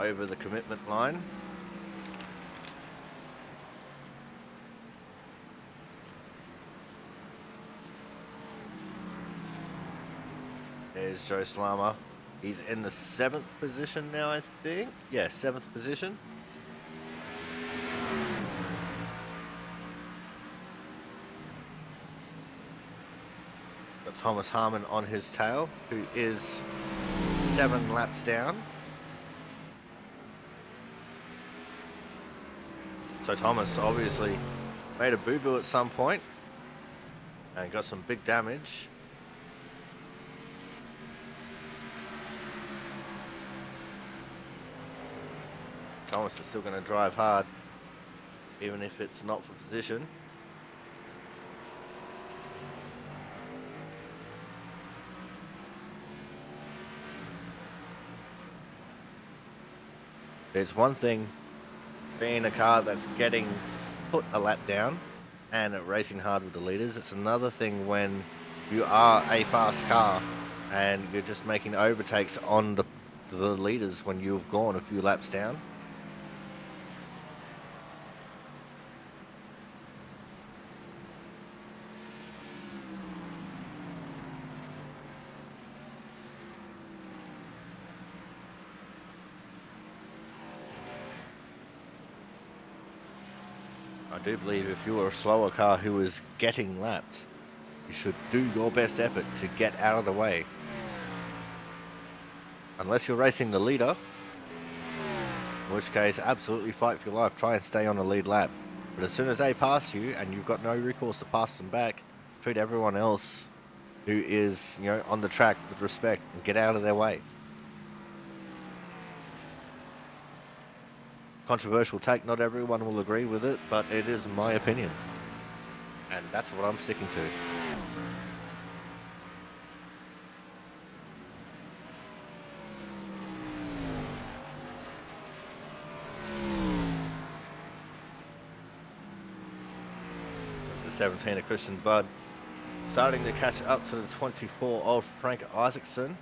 over the commitment line. There's Joe Slama. He's in the 7th position now, I think. Yeah, 7th position. Got Thomas Harmon on his tail, who is 7 laps down. So Thomas obviously made a boo-boo at some point and got some big damage. Thomas is still going to drive hard, even if it's not for position. There's one thing being a car that's getting put a lap down and racing hard with the leaders. It's another thing when you are a fast car and you're just making overtakes on the leaders when you've gone a few laps down. I do believe if you are a slower car who is getting lapped, you should do your best effort to get out of the way. Unless you're racing the leader, in which case absolutely fight for your life, try and stay on the lead lap. But as soon as they pass you and you've got no recourse to pass them back, treat everyone else who is, on the track with respect and get out of their way. Controversial take, not everyone will agree with it, but it is my opinion. And that's what I'm sticking to. This is 17 of Christian Budd, starting to catch up to the 24 of Frank Isaacson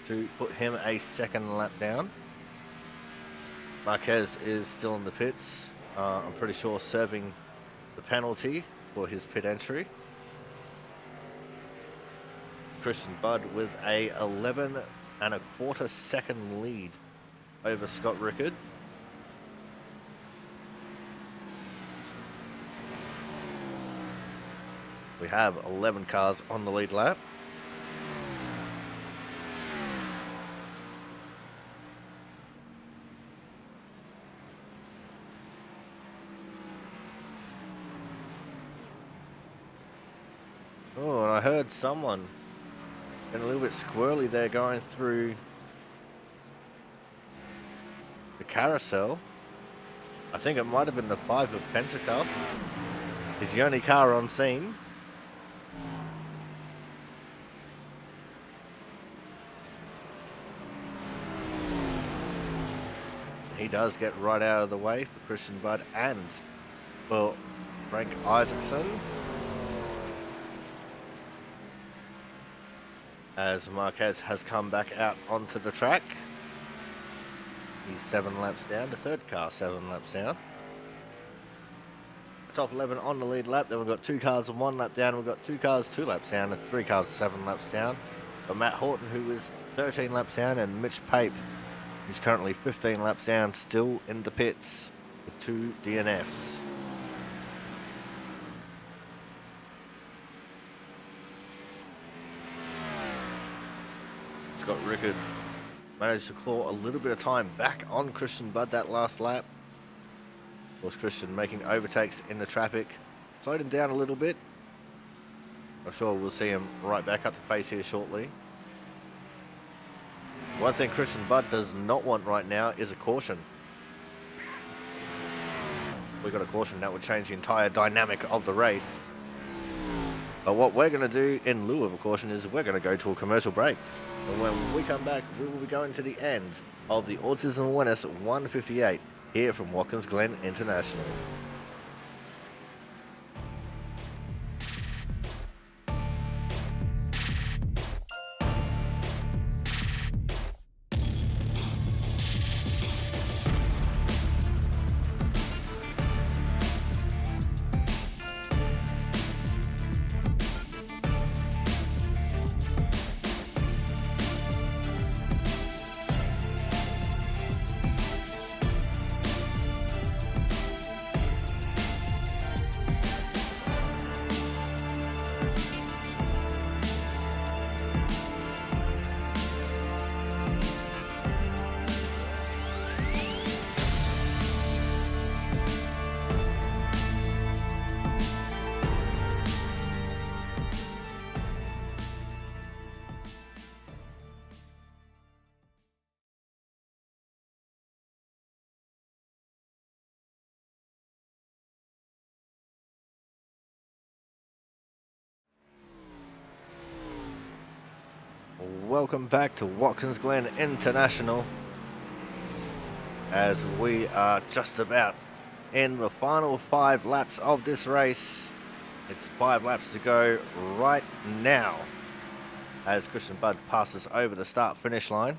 to put him a 2nd lap down. Marquez is still in the pits. I'm pretty sure serving the penalty for his pit entry. Christian Budd with a 11.25 second lead over Scott Rickard. We have 11 cars on the lead lap. Oh, and I heard someone getting a little bit squirrely there going through the carousel. I think it might have been the 5 of Pentacup. He's the only car on scene. he does get right out of the way for Christian Budd and for Frank Isaacson. As Marquez has come back out onto the track. He's 7 laps down. The third car 7 laps down. Top 11 on the lead lap. Then we've got 2 cars 1 lap down. We've got 2 cars 2 laps down and 3 cars 7 laps down. But Matt Horton, who is 13 laps down, and Mitch Pape, who's currently 15 laps down, still in the pits with 2 DNFs. Scott Rickard managed to claw a little bit of time back on Christian Budd that last lap. Of course, Christian making overtakes in the traffic. Slowed him down a little bit. I'm sure we'll see him right back up the pace here shortly. One thing Christian Budd does not want right now is a caution. If we got a caution, that would change the entire dynamic of the race. But what we're going to do in lieu of a caution is we're going to go to a commercial break. And when we come back, we will be going to the end of the Autism Awareness 158 here from Watkins Glen International. Welcome back to Watkins Glen International, as we are just about in the final 5 laps of this race. It's 5 laps to go right now as Christian Budd passes over the start-finish line.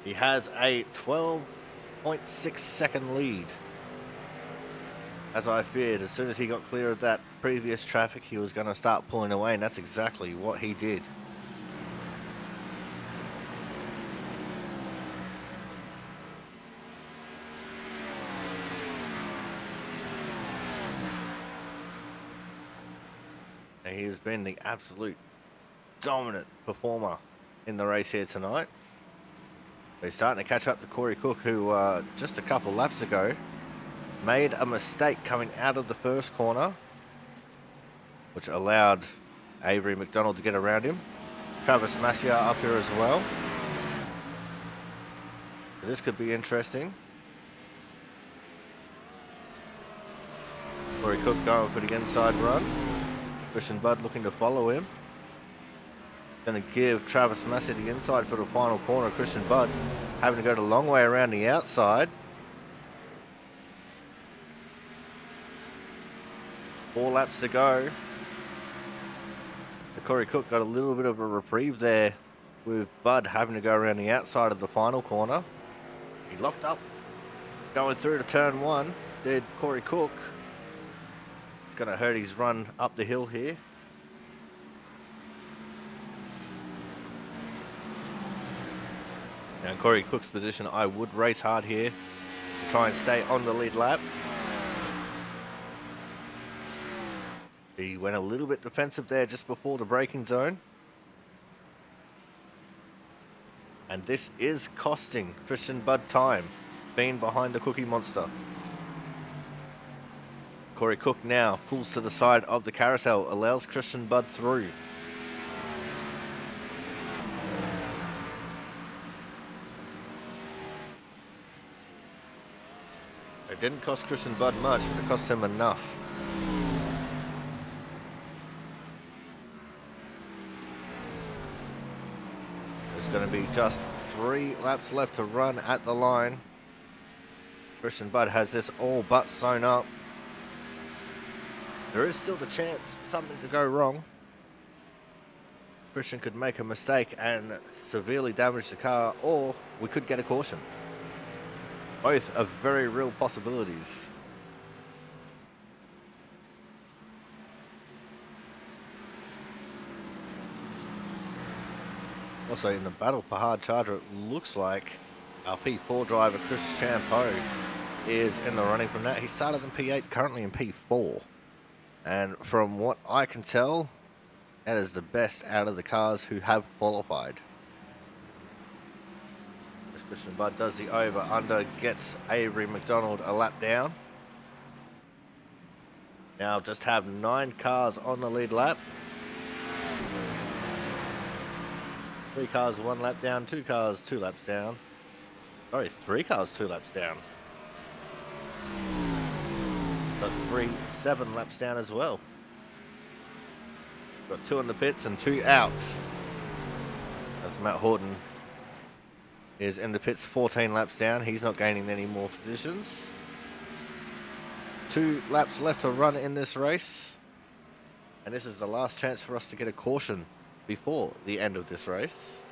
He has a 12.6 second lead. As I feared, as soon as he got clear of that previous traffic, he was going to start pulling away, and that's exactly what he did. And he has been the absolute dominant performer in the race here tonight. He's starting to catch up to Corey Cook, who just a couple laps ago made a mistake coming out of the first corner, which allowed Avery McDonald to get around him. Travis Masia up here as well. This could be interesting. Corey Cook going for the inside run. Christian Budd looking to follow him. Going to give Travis Massey the inside for the final corner. Christian Budd having to go the long way around the outside. 4 laps to go. Corey Cook got a little bit of a reprieve there with Budd having to go around the outside of the final corner. He locked up going through to turn 1. Did Corey Cook. It's going to hurt his run up the hill here. Now in Corey Cook's position, I would race hard here to try and stay on the lead lap. He went a little bit defensive there just before the braking zone. And this is costing Christian Budd time, being behind the Cookie Monster. Corey Cook now pulls to the side of the carousel, allows Christian Budd through. It didn't cost Christian Budd much, but it cost him enough. As going to be just 3 laps left to run at the line. Christian Budd has this all but sewn up. There is still the chance for something to go wrong. Christian could make a mistake and severely damage the car, or we could get a caution. Both are very real possibilities. Also, in the battle for hard charger, it looks like our P4 driver, Chris Champeau, is in the running from that. He started in P8, currently in P4. And from what I can tell, that is the best out of the cars who have qualified. As Christian Budd does the over-under, gets Avery McDonald a lap down. Now just have 9 cars on the lead lap. 3 cars 1 lap down, 2 cars 2 laps down. Sorry, 3 cars 2 laps down. Got 3 7 laps down as well. Got 2 in the pits and 2 out. As Matt Horton is in the pits 14 laps down. He's not gaining any more positions. 2 laps left to run in this race. And this is the last chance for us to get a caution before the end of this race.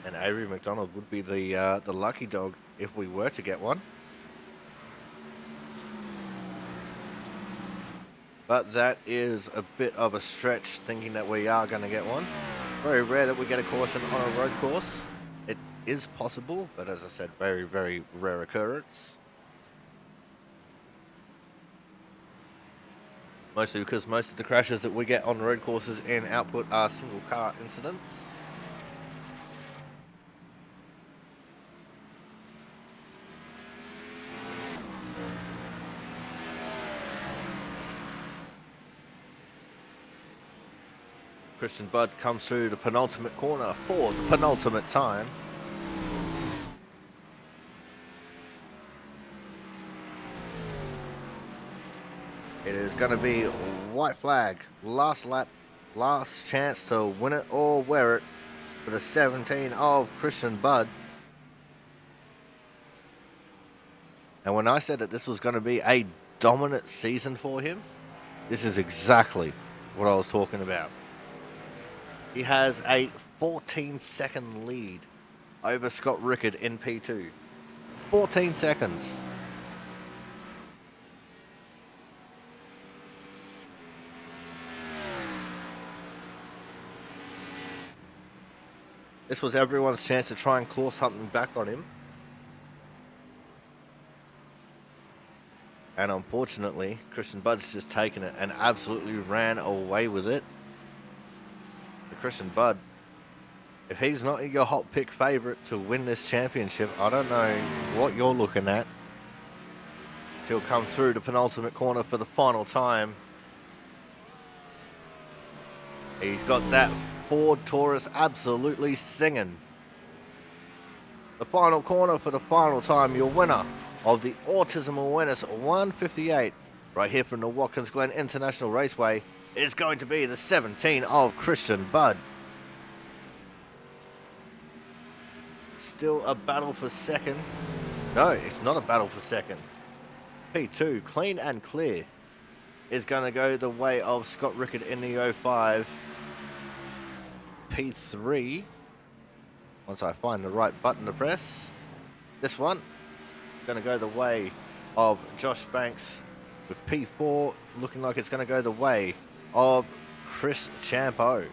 And Avery McDonald would be the lucky dog if we were to get one. But that is a bit of a stretch, thinking that we are going to get one. Very rare that we get a caution on a road course. It is possible, but as I said, very, very rare occurrence. Mostly because most of the crashes that we get on road courses in Output are single car incidents. Christian Budd comes through the penultimate corner for the penultimate time. It is going to be white flag, last lap, last chance to win it or wear it for the 17 of Christian Budd. And when I said that this was going to be a dominant season for him, this is exactly what I was talking about. He has a 14-second lead over Scott Rickard in P2. 14 seconds. This was everyone's chance to try and claw something back on him. And unfortunately, Christian Budd's just taken it and absolutely ran away with it. Christian Budd, if he's not your hot pick favourite to win this championship, I don't know what you're looking at. He'll come through the penultimate corner for the final time. He's got that Ford Taurus absolutely singing. The final corner for the final time, your winner of the Autism Awareness 158, right here from the Watkins Glen International Raceway, is going to be the 17 of Christian Budd. Still a battle for second. No, it's not a battle for second. P2, clean and clear, is going to go the way of Scott Rickard in the 05. P3, once I find the right button to press, this one, going to go the way of Josh Banks, with P4 looking like it's going to go the way of Chris Champeau.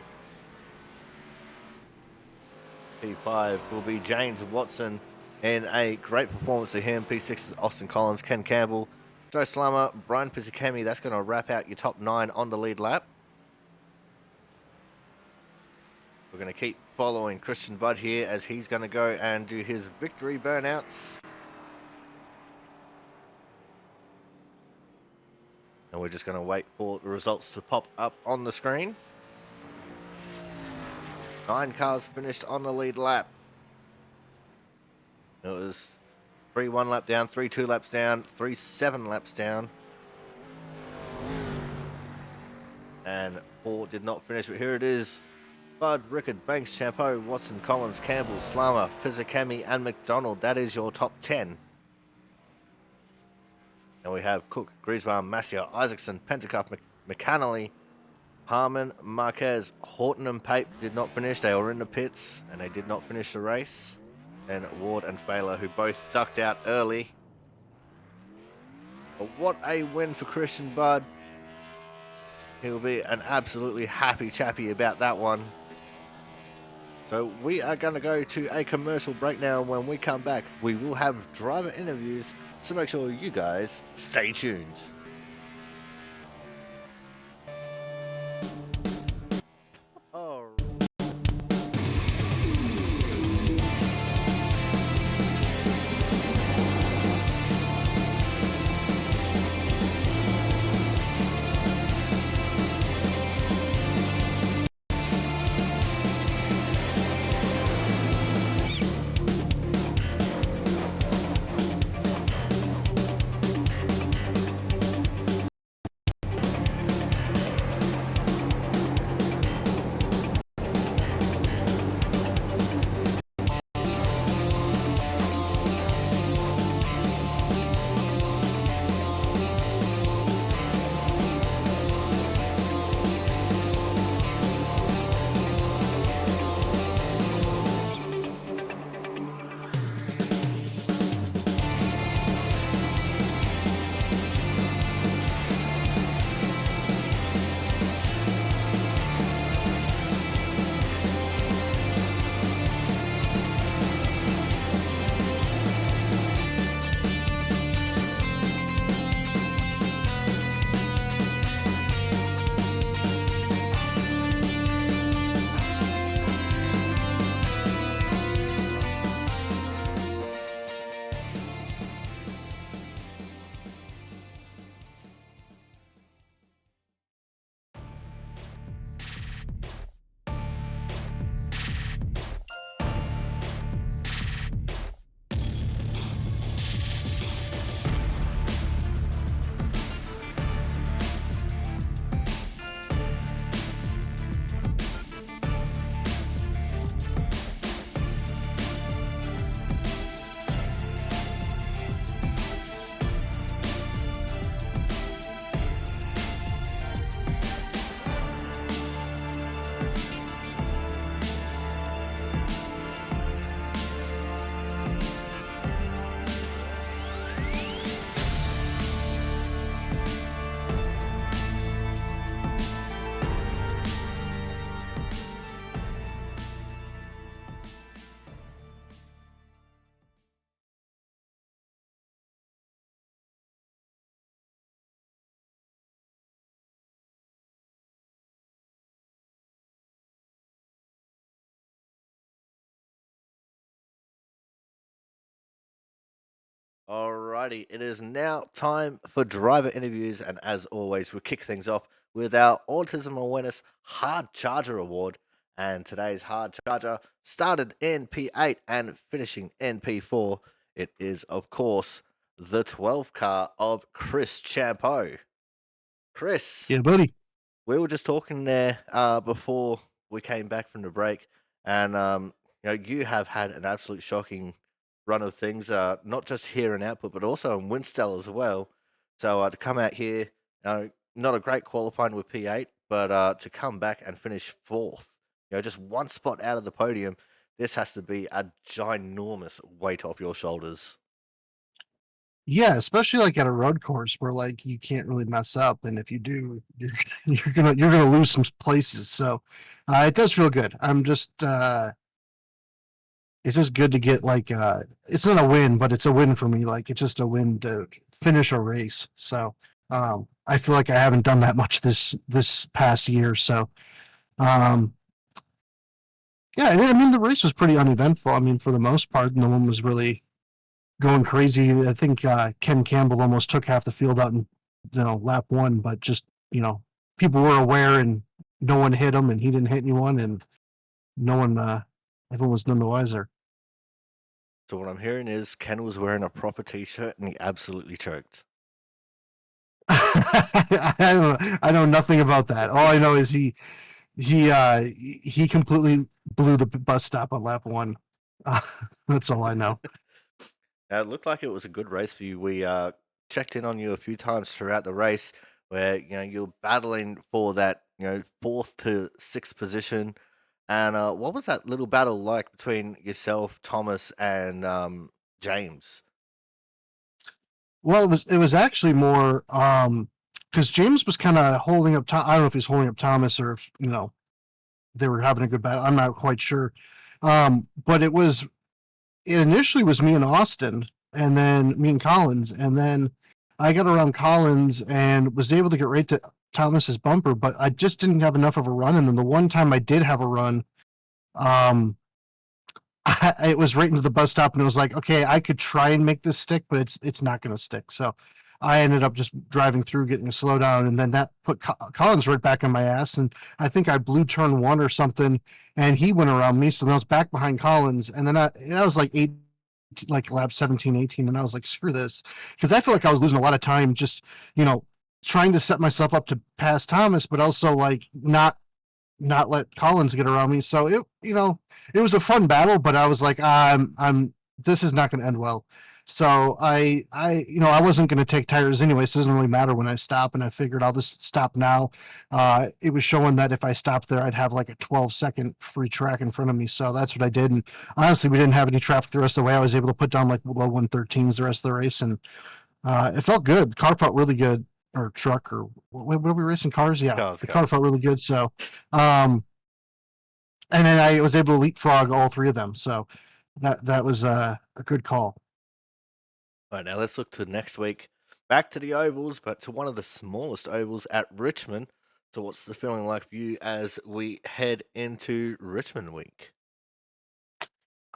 P5 will be James Watson in a great performance to him. P6 is Austin Collins, Ken Campbell, Joe Slummer, Brian Pizzicami. That's going to wrap out your top 9 on the lead lap. We're going to keep following Christian Budd here as he's going to go and do his victory burnouts. And we're just going to wait for the results to pop up on the screen. 9 cars finished on the lead lap. It was 3 1 lap down, 3 2 laps down, 3 7 laps down. and 4 did not finish. But here it is: Bud, Rickard, Banks, Champeau, Watson, Collins, Campbell, Slammer, Pizzakami, and McDonald. That is your top 10. And we have Cook, Griesbaum, Massier, Isaacson, Pentacuff, McCannally, Harmon, Marquez, Horton, and Pape did not finish. They were in the pits and they did not finish the race. And Ward and Failer, who both ducked out early. But what a win for Christian Budd. He'll be an absolutely happy chappy about that one. So we are going to go to a commercial break now. When we come back, we will have driver interviews. So make sure you guys stay tuned. Oh. Alrighty, it is now time for driver interviews, and as always, we kick things off with our Autism Awareness Hard Charger Award. And today's Hard Charger started in P8 and finishing in P4. It is, of course, the 12 car of Chris Champeau. Chris, Yeah, buddy. we were just talking there before we came back from the break, and you have had an absolute shocking run of things, not just here in Output, but also in Winstall as well. So to come out here, not a great qualifying with P8, but to come back and finish fourth, just one spot out of the podium, this has to be a ginormous weight off your shoulders. Yeah, especially like at a road course where like you can't really mess up, and if you do, you're gonna lose some places. So it does feel good. I'm just it's just good to get like it's not a win, but it's a win for me. Like it's just a win to finish a race. So I feel like I haven't done that much this past year. So um yeah, I mean the race was pretty uneventful. I mean for the most part, no one was really going crazy. I think Ken Campbell almost took half the field out in lap one, but just people were aware and no one hit him and he didn't hit anyone and no one everyone was none the wiser. So what I'm hearing is Ken was wearing a proper t-shirt and he absolutely choked. I know nothing about that. All I know is he completely blew the bus stop on lap one. Uh, that's all I know. It looked like it was a good race for you. We checked in on you a few times throughout the race, where you're battling for that fourth to sixth position. And what was that little battle like between yourself, Thomas, and James? Well, it was actually more because James was kind of holding up. I don't know if he's holding up Thomas or if they were having a good battle. I'm not quite sure. But it initially was me and Austin, and then me and Collins, and then I got around Collins and was able to get right to Thomas's bumper, but I just didn't have enough of a run. And then the one time I did have a run, um, it was right into the bus stop, and it was like, okay, I could try and make this stick, but it's not going to stick. So I ended up just driving through, getting a slowdown, and then that put Collins right back on my ass. And I think I blew turn one or something, and he went around me, so then I was back behind Collins, and then that was like like lap 17, 18, and I was like, screw this, because I feel like I was losing a lot of time just you know trying to set myself up to pass Thomas, but also like not let Collins get around me. So it was a fun battle, but I was like, I'm this is not going to end well. So I wasn't going to take tires anyway, so it doesn't really matter when I stop. And I figured I'll just stop now. It was showing that if I stopped there, I'd have like a 12-second free track in front of me. So that's what I did. And honestly, we didn't have any traffic the rest of the way. I was able to put down like low 113s the rest of the race, and it felt good. The car felt really good, or truck, or what were we racing cars? Yeah, Cars, the car cars. felt really good. So, um, and then I was able to leapfrog all three of them. So that was a good call. All right, now let's look to next week. Back to the ovals, but to one of the smallest ovals at Richmond. So, what's the feeling like for you as we head into Richmond week?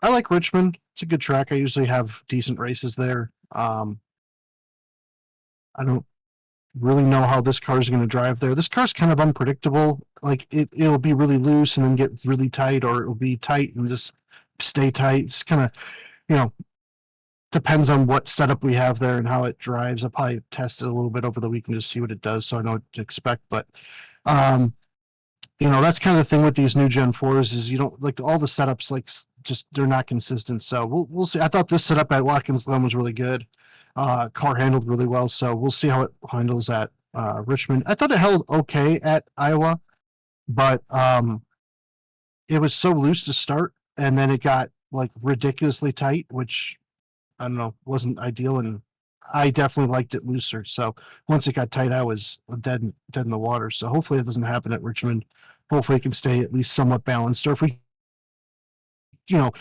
I like Richmond. It's a good track. I usually have decent races there. I don't really know how this car is going to drive there. This car's kind of unpredictable. Like it'll be really loose and then get really tight, or it'll be tight and just stay tight. It's kind of you know depends on what setup we have there and how it drives. I'll probably test it a little bit over the weekend to see what it does, so I know what to expect. But um, that's kind of the thing with these new Gen 4s is you don't like all the setups like just they're not consistent. So we'll see. I thought this setup at Watkins Glen was really good. Car handled really well, so we'll see how it handles at Richmond. I thought it held okay at Iowa, but it was so loose to start, and then it got like ridiculously tight, which I don't know, wasn't ideal, and I definitely liked it looser. So once it got tight, I was dead in the water. So hopefully it doesn't happen at Richmond. Hopefully it can stay at least somewhat balanced, or if we, you know,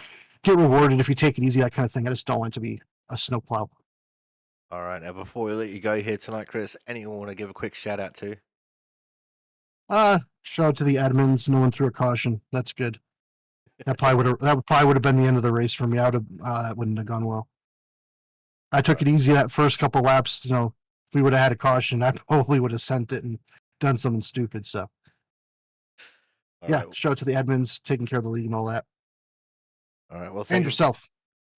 get rewarded if you take it easy, that kind of thing. I just don't want it to be a snowplow. All right, now before we let you go here tonight, Chris, anyone want to give a quick shout out to? Shout out to the admins. No one threw a caution. That's good. That probably would have been the end of the race for me. That wouldn't have gone well. I All took right, it easy that first couple laps. If we would have had a caution, I probably would have sent it and done something stupid. So all yeah, right, shout out to the admins taking care of the league and all that, all right. Well, and thank you. yourself.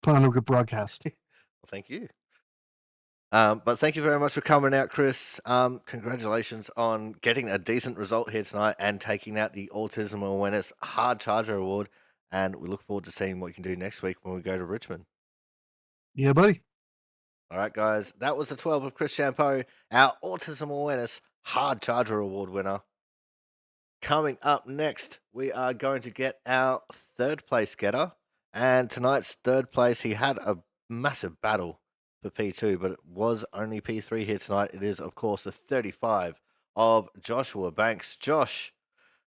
Put on a good broadcast. Well, thank you. But thank you very much for coming out, Chris. Congratulations on getting a decent result here tonight and taking out the Autism Awareness Hard Charger Award. And we look forward to seeing what you can do next week when we go to Richmond. Yeah, buddy. All right, guys, that was the 12 of Chris Champeau, our Autism Awareness Hard Charger Award winner. Coming up next, we are going to get our third place getter. And tonight's third place, he had a massive battle for P2, but it was only P3 here tonight. It is, of course, the 35 of Joshua Banks. Josh,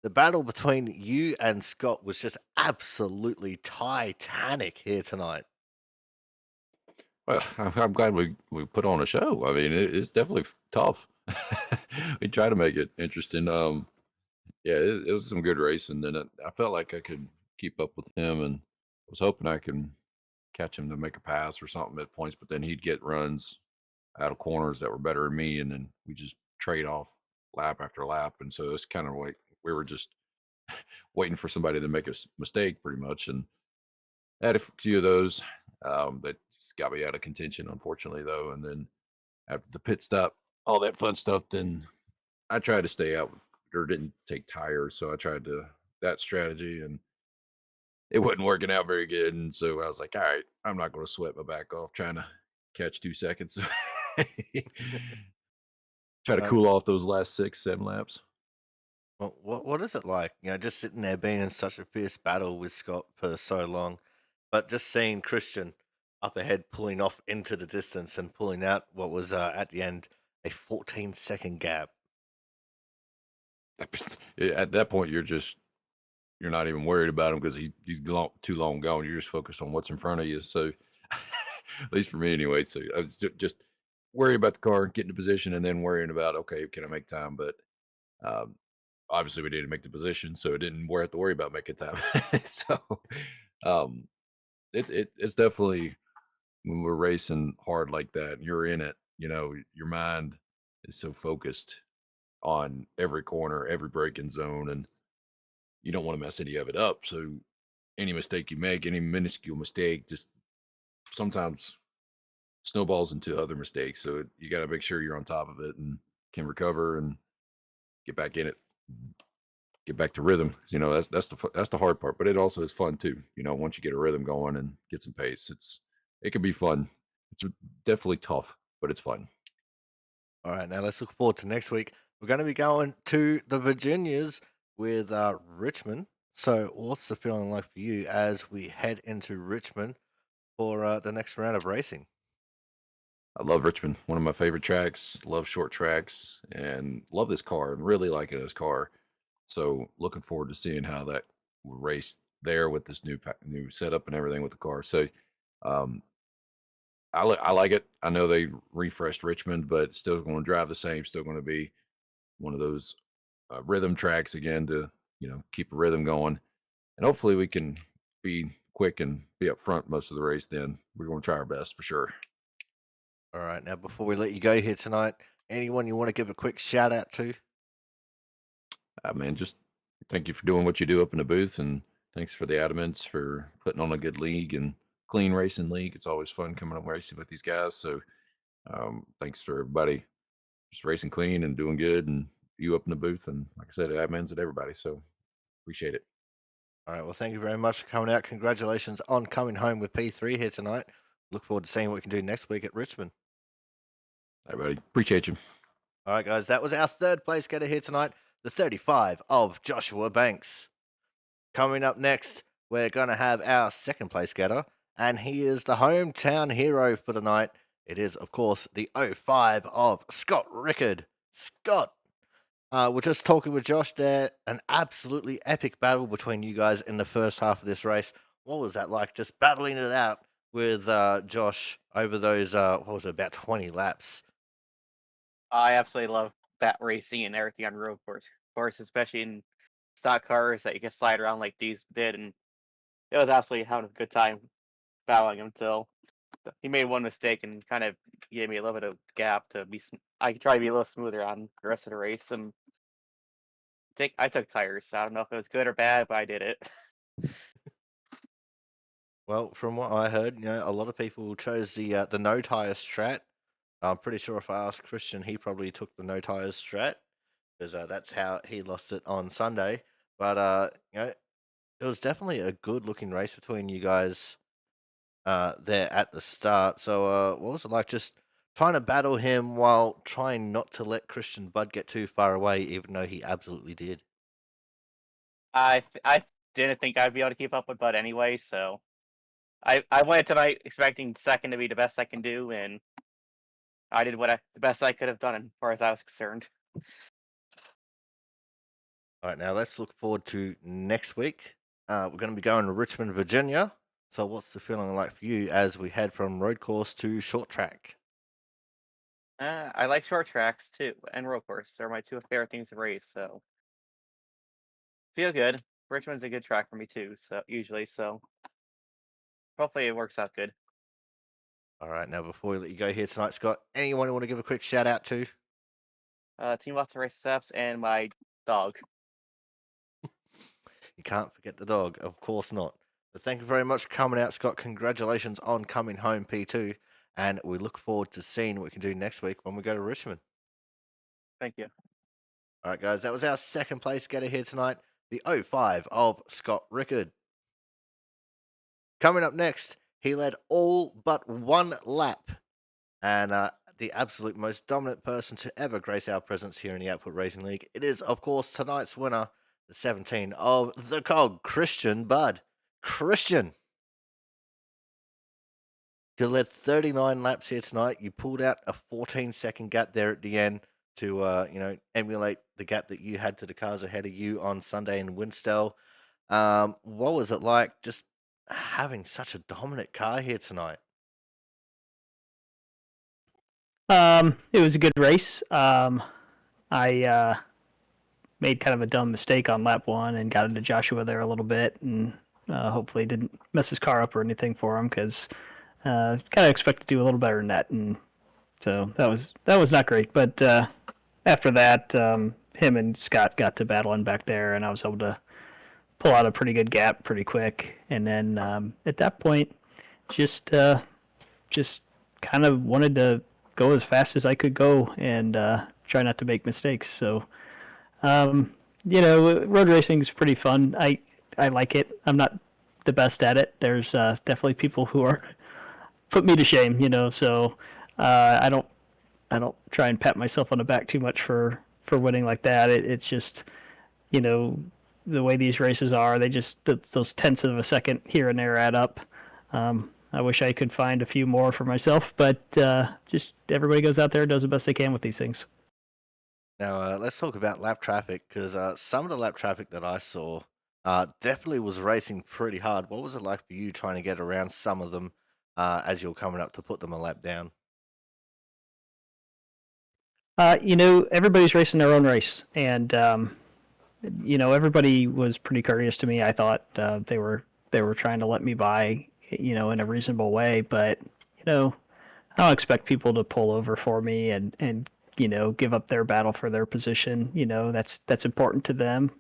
the battle between you and Scott was just absolutely titanic here tonight. Well, I'm glad we put on a show. I mean, it's definitely tough. We try to make it interesting. Yeah, it was some good racing, and I felt like I could keep up with him, and was hoping I can catch him to make a pass or something at points. But then he'd get runs out of corners that were better than me, and then we just trade off lap after lap. And so it's kind of like we were just waiting for somebody to make a mistake, pretty much. And I had a few of those that just got me out of contention, unfortunately, though. And then after the pit stop, all that fun stuff, then I tried to stay out or didn't take tires. So I tried to that strategy and it wasn't working out very good. And so I was like, all right, I'm not going to sweat my back off trying to catch 2 seconds. Try to Um, cool off those last 6, 7 laps. well, what is it like? Just sitting there being in such a fierce battle with Scott for so long, but just seeing Christian up ahead pulling off into the distance and pulling out what was at the end a 14-second gap. At that point, you're not even worried about him because he's too long gone. You're just focused on what's in front of you. So, at least for me, anyway. So I was just worry about the car, getting to position, and then worrying about okay, can I make time? But um, obviously, we didn't make the position, so it didn't have to worry about making time. So, um, it's definitely when we're racing hard like that, and you're in it. Your mind is so focused on every corner, every braking zone, and you don't want to mess any of it up. So any mistake you make, any minuscule mistake, just sometimes snowballs into other mistakes. So you got to make sure you're on top of it and can recover and get back in it, get back to rhythm. 'Cause, that's the hard part, but it also is fun too. Once you get a rhythm going and get some pace, it can be fun. It's definitely tough, but it's fun. All right, now let's look forward to next week. We're going to be going to the Virginias with Richmond. So, what's the feeling like for you as we head into Richmond for the next round of racing? I love Richmond, one of my favorite tracks. Love short tracks and love this car and really like this car. So looking forward to seeing how that will race there with this new setup and everything with the car. So um, I like it. I know they refreshed Richmond, but still going to drive the same. Still going to be one of those rhythm tracks again to keep a rhythm going, and hopefully we can be quick and be up front most of the race. Then we're going to try our best for sure. All right, now before we let you go here tonight, anyone you want to give a quick shout out to? Man, just thank you for doing what you do up in the booth, and thanks for the adamants for putting on a good league and clean racing league. It's always fun coming up racing with these guys. So thanks for everybody just racing clean and doing good, and you up in the booth, and like I said, admins and everybody. So appreciate it. All right, well, thank you very much for coming out. Congratulations on coming home with P3 here tonight. Look forward to seeing what we can do next week at Richmond. Everybody, appreciate you. All right, guys, that was our third place getter here tonight, the 35 of Joshua Banks. Coming up next, we're going to have our second place getter, and he is the hometown hero for the night. It is, of course, the 05 of Scott Rickard. Scott, we're just talking with Josh there. An absolutely epic battle between you guys in the first half of this race. What was that like? Just battling it out with Josh over those, what was it, about 20 laps? I absolutely love that racing and everything on road course. Of course, especially in stock cars that you can slide around like these did, and it was absolutely having a good time battling him until he made one mistake and kind of gave me a little bit of gap to be. I could try to be a little smoother on the rest of the race, and I took tires. So I don't know if it was good or bad, but I did it. Well, from what I heard, a lot of people chose the no tire strat. I'm pretty sure if I asked Christian, he probably took the no tires strat because that's how he lost it on Sunday. But it was definitely a good looking race between you guys there at the start. So what was it like just trying to battle him while trying not to let Christian Bud get too far away, even though he absolutely did? I didn't think I'd be able to keep up with Bud anyway, so I went tonight expecting second to be the best I can do, and I did the best I could have done as far as I was concerned. All right, now let's look forward to next week. We're going to be going to Richmond, Virginia. So, what's the feeling like for you as we head from road course to short track? I like short tracks too, and road course. They're my two favorite things to race. So feel good. Richmond's a good track for me too. So usually, so hopefully it works out good. All right, now before we let you go here tonight, Scott, anyone you want to give a quick shout out to? Team lots of race steps and my dog. You can't forget the dog, of course not. But thank you very much for coming out, Scott. Congratulations on coming home, P2. And we look forward to seeing what we can do next week when we go to Richmond. Thank you. All right, guys, that was our second place getter here tonight, the 05 of Scott Rickard. Coming up next, he led all but one lap, and the absolute most dominant person to ever grace our presence here in the Output Racing League. It is, of course, tonight's winner, the 17 of the Cog, Christian Budd. Christian, you led 39 laps here tonight. You pulled out a 14-second gap there at the end to, emulate the gap that you had to the cars ahead of you on Sunday in Winstell. What was it like just having such a dominant car here tonight? It was a good race. I made kind of a dumb mistake on lap 1 and got into Joshua there a little bit, and hopefully didn't mess his car up or anything for him, because kind of expect to do a little better than that, and so that was not great. But after that, him and Scott got to battling back there, and I was able to pull out a pretty good gap pretty quick. And then at that point, just kind of wanted to go as fast as I could go and try not to make mistakes. So, road racing is pretty fun. I like it. I'm not the best at it. There's definitely people who are put me to shame, So I don't try and pat myself on the back too much for winning like that. It's just, the way these races are, they just those tenths of a second here and there add up. I wish I could find a few more for myself, but just everybody goes out there and does the best they can with these things. Now, let's talk about lap traffic, because some of the lap traffic that I saw definitely was racing pretty hard. What was it like for you trying to get around some of them as you're coming up to put them a lap down? Everybody's racing their own race, and everybody was pretty courteous to me. I thought they were trying to let me by, in a reasonable way, but I don't expect people to pull over for me and give up their battle for their position. That's important to them.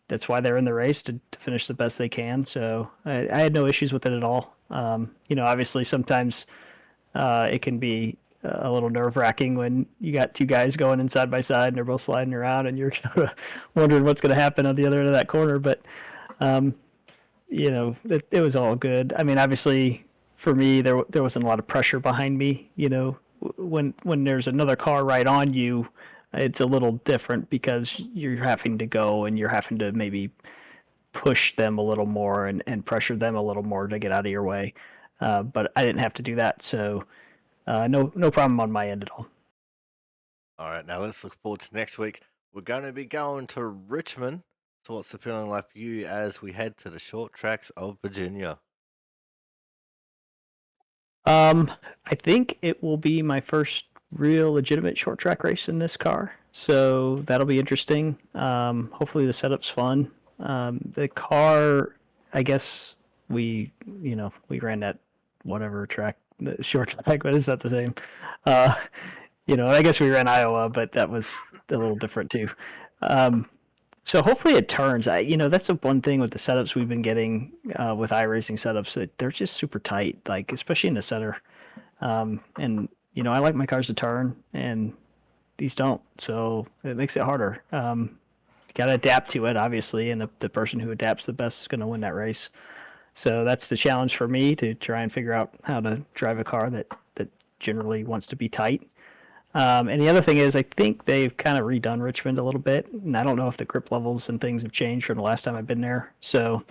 That's why they're in the race to finish the best they can. So I had no issues with it at all. Obviously sometimes it can be a little nerve-wracking when you got two guys going in side by side and they're both sliding around and you're kind of wondering what's going to happen on the other end of that corner. But it was all good. I mean, obviously for me there wasn't a lot of pressure behind me. When there's another car right on you, it's a little different because you're having to go and you're having to maybe push them a little more and pressure them a little more to get out of your way. But I didn't have to do that, so no problem on my end at all. All right, now let's look forward to next week. We're going to be going to Richmond. So what's the feeling like for you as we head to the short tracks of Virginia? I think it will be my first real legitimate short track race in this car, so that'll be interesting. Hopefully the setup's fun. The car, I guess we ran that whatever track, the short track, but it's not the same. I guess we ran Iowa, but that was a little different too. So hopefully it turns. That's the one thing with the setups we've been getting with iRacing setups, that they're just super tight, like especially in the center. And I like my cars to turn, and these don't, so it makes it harder. You got to adapt to it, obviously, and the person who adapts the best is going to win that race. So that's the challenge for me, to try and figure out how to drive a car that generally wants to be tight. And the other thing is, I think they've kind of redone Richmond a little bit, and I don't know if the grip levels and things have changed from the last time I've been there. So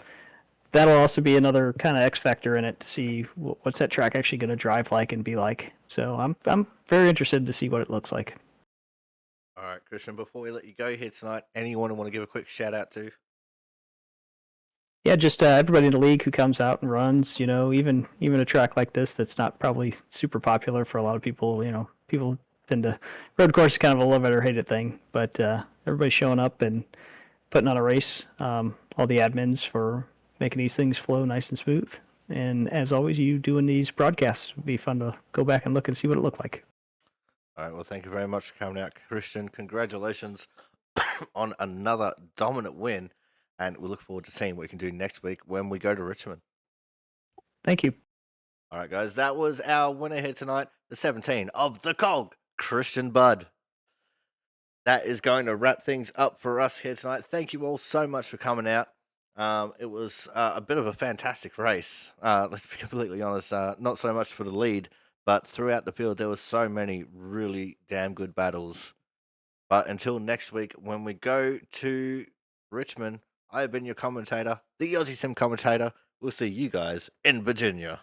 that'll also be another kind of X factor in it, to see what's that track actually going to drive like and be like. So I'm very interested to see what it looks like. All right, Christian, before we let you go here tonight, anyone want to give a quick shout out to? Yeah, just everybody in the league who comes out and runs. Even a track like this that's not probably super popular for a lot of people. People tend to, road course is kind of a love it or hate it thing, but everybody showing up and putting on a race. All the admins for making these things flow nice and smooth. And as always, you doing these broadcasts would be fun to go back and look and see what it looked like. All right, well, thank you very much for coming out, Christian. Congratulations on another dominant win, and we look forward to seeing what we can do next week when we go to Richmond. Thank you. All right, guys, that was our winner here tonight, the 17 of the Cog, Christian Budd. That is going to wrap things up for us here tonight. Thank you all so much for coming out. It was a bit of a fantastic race. Let's be completely honest. Not so much for the lead, but throughout the field, there were so many really damn good battles. But until next week, when we go to Richmond, I have been your commentator, the Aussie Sim commentator. We'll see you guys in Virginia.